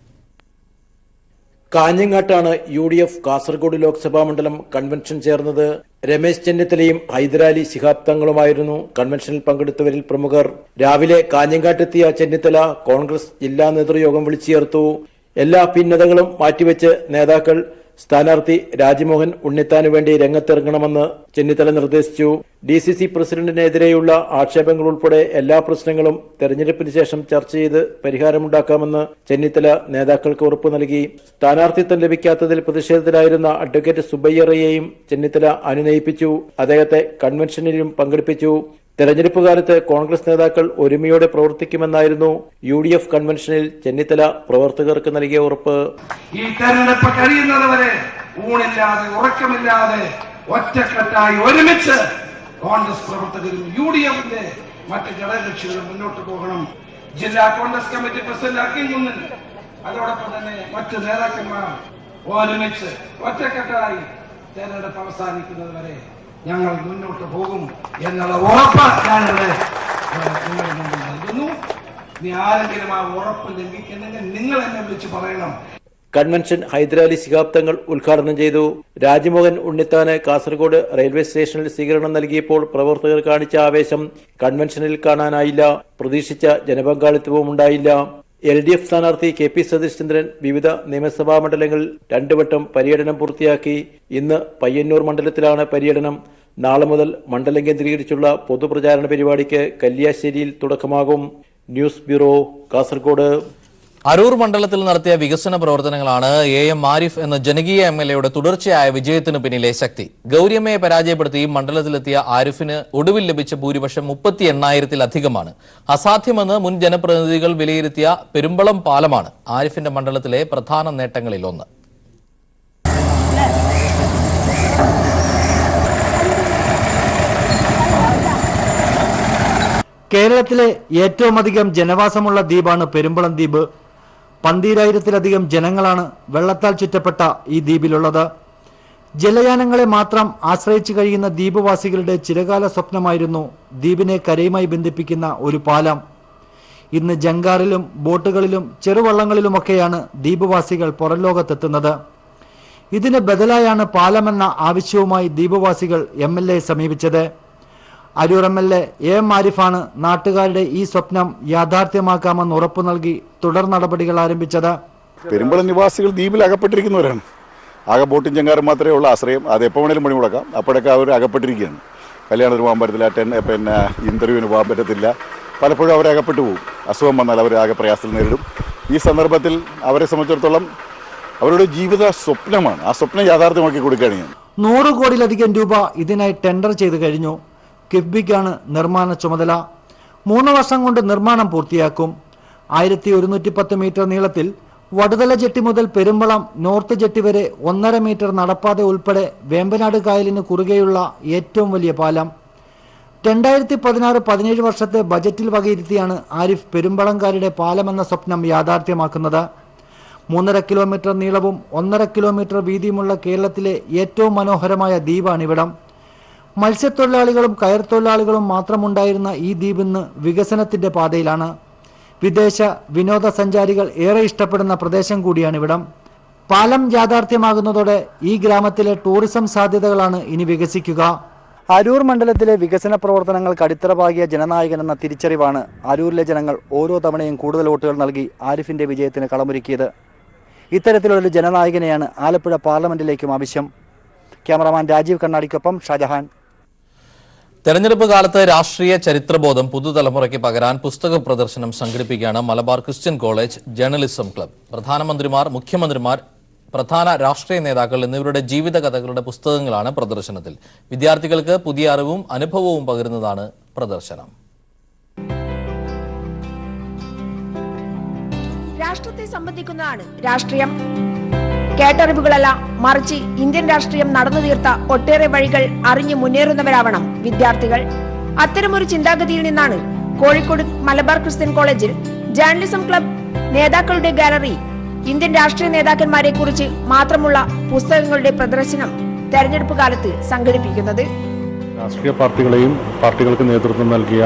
കാഞ്ഞങ്ങാട്ടാണ് UDF കാസർഗോഡ് ലോക്സഭാ മണ്ഡലം കൺവെൻഷൻ ചേർന്നത്. രമേശ് ചെന്നിത്തലയും ഹൈദരാലി ശിഹാബ് തങ്ങളുമായിരുന്നു കൺവെൻഷനിൽ പങ്കെടുത്തവരിൽ പ്രമുഖർ. രാവിലെ കാഞ്ഞങ്ങാട്ടെത്തിയ ചെന്നിത്തല കോൺഗ്രസ് ജില്ലാ നേതൃയോഗം വിളിച്ചു ചേർത്തു. എല്ലാ ഭിന്നതകളും മാറ്റിവെച്ച് നേതാക്കൾ സ്ഥാനാർത്ഥി രാജ്മോഹൻ ഉണ്ണിത്താനു വേണ്ടി രംഗത്തിറങ്ങണമെന്ന് ചെന്നിത്തല നിർദ്ദേശിച്ചു. DCC പ്രസിഡന്റിനെതിരെയുള്ള ആക്ഷേപങ്ങൾ ഉൾപ്പെടെ എല്ലാ പ്രശ്നങ്ങളും തെരഞ്ഞെടുപ്പിന് ശേഷം ചർച്ച ചെയ്ത് പരിഹാരമുണ്ടാക്കാമെന്ന് ചെന്നിത്തല നേതാക്കൾക്ക് ഉറപ്പു നൽകി. സ്ഥാനാർത്ഥിത്വം ലഭിക്കാത്തതിൽ പ്രതിഷേധത്തിലായിരുന്ന അഡ്വക്കേറ്റ് സുബയ്യ റൈയെയും ചെന്നിത്തല അനുനയിപ്പിച്ചു. അദ്ദേഹത്തെ കൺവെൻഷനിലും പങ്കെടുപ്പിച്ചു. തെരഞ്ഞെടുപ്പ് കാലത്ത് കോൺഗ്രസ് നേതാക്കൾ ഒരുമയോടെ പ്രവർത്തിക്കുമെന്നായിരുന്നു UDF കൺവെൻഷനിൽ ചെന്നിത്തല പ്രവർത്തകർക്ക് നൽകിയ ഉറപ്പ്. ഈ തെരഞ്ഞെടുപ്പ് കഴിയുന്നതുവരെ ഊണില്ലാതെ ഉറക്കമില്ലാതെ ഒറ്റക്കെട്ടായി ഒരുമിച്ച് കോൺഗ്രസ് പ്രവർത്തകരും UDFന്റെ മറ്റ് ഘടകകക്ഷികളും മുന്നോട്ട് പോകണം. ജില്ലാ കോൺഗ്രസ് കമ്മിറ്റി പ്രസിഡന്റ് അക്കിംകുന്നിൽ, അതോടൊപ്പം തന്നെ മറ്റ് നേതാക്കന്മാർ ഒരുമിച്ച് ഒറ്റക്കെട്ടായി തെരഞ്ഞെടുപ്പ് അവസാനിക്കുന്നത് വരെ ഞങ്ങൾ മുന്നോട്ട് പോകും എന്നുള്ള ഉറപ്പ് ഞാനിവിടെ നിങ്ങളുടെ മുമ്പിൽ നൽകുന്നു. ഇനി ആരെങ്കിലും ആ ഉറപ്പ് ലംഘിക്കുന്നെങ്കിൽ നിങ്ങൾ എന്നെ വിളിച്ച് പറയണം. കൺവെൻഷൻ ഹൈദരാലി ശിഹാബ് തങ്ങൾ ഉദ്ഘാടനം ചെയ്തു. രാജ്മോഹൻ ഉണ്ണിത്താന് കാസർഗോഡ് റെയിൽവേ സ്റ്റേഷനിൽ സ്വീകരണം നൽകിയപ്പോൾ പ്രവർത്തകർ കാണിച്ച ആവേശം കൺവെൻഷനിൽ കാണാനായില്ല. പ്രതീക്ഷിച്ച ജനപങ്കാളിത്തവും ഉണ്ടായില്ല. LDF സ്ഥാനാർത്ഥി KP സതീഷ്ചന്ദ്രൻ വിവിധ നിയമസഭാ മണ്ഡലങ്ങളിൽ 2 വട്ടം പര്യടനം പൂർത്തിയാക്കി. ഇന്ന് പയ്യന്നൂർ മണ്ഡലത്തിലാണ് പര്യടനം. നാളെ മുതൽ മണ്ഡലം കേന്ദ്രീകരിച്ചുള്ള പൊതുപ്രചാരണ പരിപാടിക്ക് കല്യാശ്ശേരിയിൽ തുടക്കമാകും. News bureau, Kasaragod. അരൂർ മണ്ഡലത്തിൽ നടത്തിയ വികസന പ്രവർത്തനങ്ങളാണ് AM ആരിഫ് എന്ന ജനകീയ MLA യുടെ തുടർച്ചയായ വിജയത്തിന് പിന്നിലെ ശക്തി. ഗൗരിയമ്മയെ പരാജയപ്പെടുത്തി മണ്ഡലത്തിലെത്തിയ ആരിഫിന് ഒടുവിൽ ലഭിച്ച ഭൂരിപക്ഷം 38,000-ലധികമാണ്. അസാധ്യമെന്ന് മുൻ ജനപ്രതിനിധികൾ വിലയിരുത്തിയ പെരുമ്പളം പാലമാണ് ആരിഫിന്റെ മണ്ഡലത്തിലെ പ്രധാന നേട്ടങ്ങളിലൊന്ന്. കേരളത്തിലെ ഏറ്റവും അധികം ജനവാസമുള്ള ദ്വീപാണ് പെരുമ്പളം ദ്വീപ്. 12,000-ലധികം ജനങ്ങളാണ് വെള്ളത്താൽ ചുറ്റപ്പെട്ട ഈ ദ്വീപിലുള്ളത്. ജലയാനങ്ങളെ മാത്രം ആശ്രയിച്ചു കഴിയുന്ന ദ്വീപവാസികളുടെ ചിരകാല സ്വപ്നമായിരുന്നു ദ്വീപിനെ കരയുമായി ബന്ധിപ്പിക്കുന്ന ഒരു പാലം. ഇന്ന് ജങ്കാറിലും ബോട്ടുകളിലും ചെറുവള്ളങ്ങളിലുമൊക്കെയാണ് ദ്വീപവാസികൾ പുറംലോകത്തെത്തുന്നത്. ഇതിന് ബദലായാണ് പാലമെന്ന ആവശ്യവുമായി ദ്വീപവാസികൾ MLA സമീപിച്ചത്. അരൂർ MLA AM ആരിഫാണ് നാട്ടുകാരുടെ ഈ സ്വപ്നം യാഥാർത്ഥ്യമാക്കാമെന്ന് ഉറപ്പു നൽകി തുടർ നടപടികൾ ആരംഭിച്ചത്. പെരുമ്പളം നിവാസികൾ ദ്വീപിൽ അകപ്പെട്ടിരിക്കുന്നവരാണ്. ആകെ ബോട്ടും ചെങ്കാറും മാത്രമേ ഉള്ള ആശ്രയം. അത് എപ്പോൾ വേണേലും പണി മുടക്കാം. അപ്പോഴൊക്കെ അവർ അകപ്പെട്ടിരിക്കുകയാണ്. കല്യാണത്തിന് പോകാൻ പറ്റത്തില്ല, ഇന്റർവ്യൂവിന് പോകാൻ പറ്റത്തില്ല. പലപ്പോഴും അവർ അകപ്പെട്ടു പോകും. അസുഖം വന്നാൽ അവർ ആകെ പ്രയാസത്തിൽ നേരിടും. ഈ സന്ദർഭത്തിൽ അവരെ സംബന്ധിച്ചിടത്തോളം അവരുടെ ജീവിത സ്വപ്നമാണ്. ആ സ്വപ്നം യാഥാർത്ഥ്യമാക്കി കൊടുക്കുകയാണ് ഞാൻ. 100 കോടിയിലധികം രൂപ ഇതിനായി ടെൻഡർ ചെയ്തു കഴിഞ്ഞു. കിഫ്ബിക്കാണ് നിർമ്മാണ ചുമതല. 3 വർഷം കൊണ്ട് നിർമ്മാണം പൂർത്തിയാക്കും. 1110 മീറ്റർ നീളത്തിൽ വടുതല ജെട്ടി മുതൽ പെരുമ്പളം നോർത്ത് ജെട്ടി വരെ 1.5 മീറ്റർ നടപ്പാത ഉൾപ്പെടെ വേമ്പനാട് കായലിന് കുറുകെയുള്ള ഏറ്റവും വലിയ പാലം. 2016-17 വർഷത്തെ ബജറ്റിൽ വകയിരുത്തിയാണ് ആരിഫ് പെരുമ്പളംകാരുടെ പാലമെന്ന സ്വപ്നം യാഥാർത്ഥ്യമാക്കുന്നത്. 3.5 കിലോമീറ്റർ നീളവും 1.5 കിലോമീറ്റർ വീതിയുമുള്ള കേരളത്തിലെ ഏറ്റവും മനോഹരമായ ദ്വീപാണിവിടം. മത്സ്യത്തൊഴിലാളികളും കയർ തൊഴിലാളികളും മാത്രമുണ്ടായിരുന്ന ഈ ദ്വീപ് ഇന്ന് വികസനത്തിന്റെ പാതയിലാണ്. വിദേശ വിനോദസഞ്ചാരികൾ ഏറെ ഇഷ്ടപ്പെടുന്ന പ്രദേശം കൂടിയാണിവിടം. പാലം യാഥാർത്ഥ്യമാകുന്നതോടെ ഈ ഗ്രാമത്തിലെ ടൂറിസം സാധ്യതകളാണ് ഇനി വികസിക്കുക. അരൂർ മണ്ഡലത്തിലെ വികസന പ്രവർത്തനങ്ങൾക്ക് അടിത്തറ പാകിയ ജനനായകൻ എന്ന തിരിച്ചറിവാണ് അരൂരിലെ ജനങ്ങൾ ഓരോ തവണയും കൂടുതൽ വോട്ടുകൾ നൽകി ആരിഫിന്റെ വിജയത്തിന് കളമൊരുക്കിയത്. ഇത്തരത്തിലൊരു ജനനായകനെയാണ് ആലപ്പുഴ പാർലമെന്റിലേക്കും ആവശ്യം. ക്യാമറാമാൻ രാജീവ് കണ്ണാടിക്കൊപ്പം ഷാജഹാൻ. തെരഞ്ഞെടുപ്പ് കാലത്ത് രാഷ്ട്രീയ ചരിത്രബോധം പുതുതലമുറയ്ക്ക് പകരാൻ പുസ്തക പ്രദർശനം സംഘടിപ്പിക്കുകയാണ് Malabar Christian college journalism club. പ്രധാനമന്ത്രിമാർ, മുഖ്യമന്ത്രിമാർ, പ്രധാന രാഷ്ട്രീയ നേതാക്കൾ എന്നിവരുടെ ജീവിതകഥകളുടെ പുസ്തകങ്ങളാണ് പ്രദർശനത്തിൽ. വിദ്യാർത്ഥികൾക്ക് പുതിയ അറിവും അനുഭവവും പകരുന്നതാണ് പ്രദർശനം. രാഷ്ട്രത്തെ സംബന്ധിക്കുന്നതാണ് രാഷ്ട്രീയം. കേട്ടറിവുകളല്ല, മറിച്ച് ഇന്ത്യൻ രാഷ്ട്രീയം നടന്നു തീർത്ത ഒട്ടേറെ വഴികൾ അറിഞ്ഞു മുന്നേറുന്നവരാവണം വിദ്യാർത്ഥികൾ. അത്തരമൊരു ചിന്താഗതിയിൽ നിന്നാണ് കോഴിക്കോട് മലബാർ ക്രിസ്ത്യൻ കോളേജിൽ ജേർണലിസം ക്ലബ് നേതാക്കളുടെ ഗാലറി ഇന്ത്യൻ രാഷ്ട്രീയ നേതാക്കന്മാരെ കുറിച്ച് മാത്രമുള്ള പുസ്തകങ്ങളുടെ പ്രദർശനം തെരഞ്ഞെടുപ്പ് കാലത്ത് സംഘടിപ്പിക്കുന്നത്. രാഷ്ട്രീയ പാർട്ടികളെയും പാർട്ടികൾക്ക് നേതൃത്വം നൽകിയ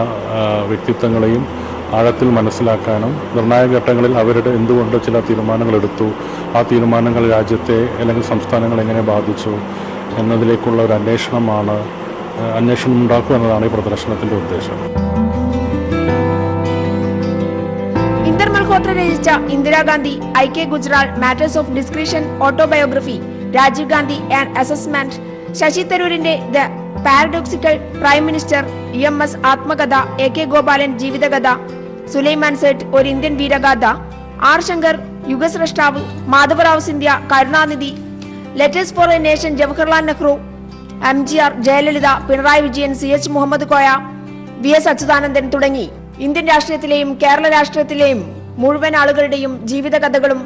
വ്യക്തിത്വങ്ങളെയും ആഴത്തിൽ മനസ്സിലാക്കാനും നിർണായക ഘട്ടങ്ങളിൽ അവരുടെ എന്തുകൊണ്ട് ചില തീരുമാനങ്ങൾ എടുത്തു, ആ തീരുമാനങ്ങൾ രാജ്യത്തെ അല്ലെങ്കിൽ സംസ്ഥാനങ്ങൾ എങ്ങനെ ബാധിച്ചു എന്നതിലേക്കുള്ള ഒരു അന്വേഷണം ഉണ്ടാക്കുക എന്നതാണ് ഈ പ്രദർശനത്തിന്റെ ഉദ്ദേശം. ഇന്ദർ മൽഹോത്ര രചിച്ച Indira Gandhi, IK Gujral, matters of discretion autobiography, Rajiv Gandhi and assessment, Shashi തരൂരിന്റെ the paradoxical prime minister, EMS ആത്മകഥ, AK ഗോപാലൻ ജീവിതകഥ, സുലൈമാൻ സേഠ് ഒരു ഇന്ത്യൻ വീരഗാഥ, R ശങ്കർ യുഗസ്രഷ്ടാവ്, Madhavrao Scindia Karunanidhi, letters for a nation Jawaharlal Nehru, MGR Jayalalithaa, Pinarayi Vijayan, CH Muhammad Koya, VS Achuthanandan തുടങ്ങി ഇന്ത്യൻ രാഷ്ട്രീയത്തിലെയും കേരള രാഷ്ട്രീയത്തിലെയും മുഴുവൻ ആളുകളുടെയും ജീവിതകഥകളും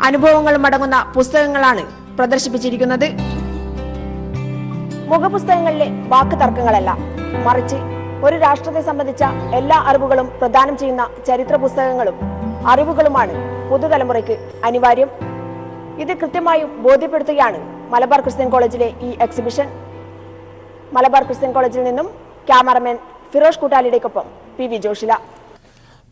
അനുഭവങ്ങളും അടങ്ങുന്ന പുസ്തകങ്ങളാണ് പ്രദർശിപ്പിച്ചിരിക്കുന്നത്. മുഖപുസ്തകങ്ങളിലെ വാക്ക് തർക്കങ്ങളല്ല, മറിച്ച് ഒരു രാഷ്ട്രത്തെ സംബന്ധിച്ച എല്ലാ അറിവുകളും പ്രദാനം ചെയ്യുന്ന ചരിത്ര പുസ്തകങ്ങളും അറിവുകളുമാണ് പുതുതലമുറയ്ക്ക് അനിവാര്യം. ഇത് കൃത്യമായും ബോധ്യപ്പെടുത്തുകയാണ് മലബാർ ക്രിസ്ത്യൻ കോളേജിലെ ഈ എക്സിബിഷൻ. മലബാർ ക്രിസ്ത്യൻ കോളേജിൽ നിന്നും ക്യാമറമാൻ ഫിറോഷ് കൂട്ടാലിയുടെക്കൊപ്പം PV ജോഷില.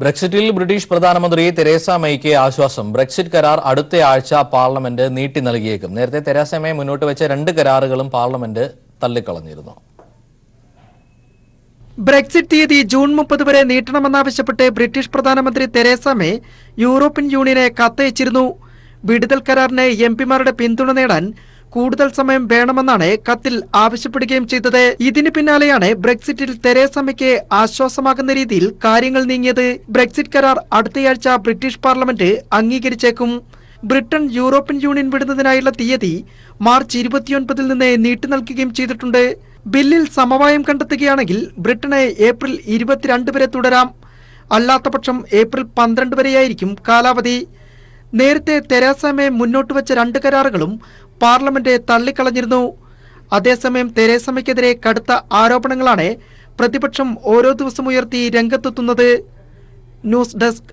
ബ്രെക്സിറ്റിൽ ബ്രിട്ടീഷ് പ്രധാനമന്ത്രി തെരേസ മെയ്ക്ക് ആശ്വാസം. ബ്രെക്സിറ്റ് കരാർ അടുത്ത ആഴ്ച പാർലമെന്റ് നീട്ടി നൽകിയേക്കും. നേരത്തെ തെരേസ മേ മുന്നോട്ട് വെച്ച 2 കരാറുകളും പാർലമെന്റ് തള്ളിക്കളഞ്ഞിരുന്നു. ബ്രെക്സിറ്റ് തീയതി ജൂൺ 30 വരെ നീട്ടണമെന്നാവശ്യപ്പെട്ട് ബ്രിട്ടീഷ് പ്രധാനമന്ത്രി തെരേസ മേ യൂറോപ്യൻ യൂണിയനെ കത്തയച്ചിരുന്നു. വിടുതൽ കരാറിന് എംപിമാരുടെ പിന്തുണ നേടാൻ കൂടുതൽ സമയം വേണമെന്നാണ് കത്തിൽ ആവശ്യപ്പെടുകയും ചെയ്തത്. ഇതിന് പിന്നാലെയാണ് ബ്രെക്സിറ്റിൽ തെരേസ മേയ്ക്ക് ആശ്വാസമാകുന്ന രീതിയിൽ കാര്യങ്ങൾ നീങ്ങിയത്. ബ്രെക്സിറ്റ് കരാർ അടുത്തയാഴ്ച ബ്രിട്ടീഷ് പാർലമെന്റ് അംഗീകരിച്ചേക്കും. ബ്രിട്ടൻ യൂറോപ്യൻ യൂണിയൻ വിടുന്നതിനായുള്ള തീയതി മാർച്ച് 29 നിന്ന് നീട്ടി നൽകുകയും ചെയ്തിട്ടുണ്ട്. ബില്ലിൽ സമവായം കണ്ടെത്തുകയാണെങ്കിൽ ബ്രിട്ടന് ഏപ്രിൽ 22 വരെ തുടരാം. അല്ലാത്തപക്ഷം ഏപ്രിൽ 12 വരെയായിരിക്കും കാലാവധി. നേരത്തെ തെരേസ മേ മുന്നോട്ട് വെച്ച 2 കരാറുകളും പാർലമെന്റ് തള്ളിക്കളഞ്ഞിരുന്നു. അതേസമയം തെരേസ മേയ്ക്കെതിരെ കടുത്ത ആരോപണങ്ങളാണ് പ്രതിപക്ഷം ഓരോ ദിവസം ഉയർത്തി രംഗത്തെത്തുന്നത്. News desk.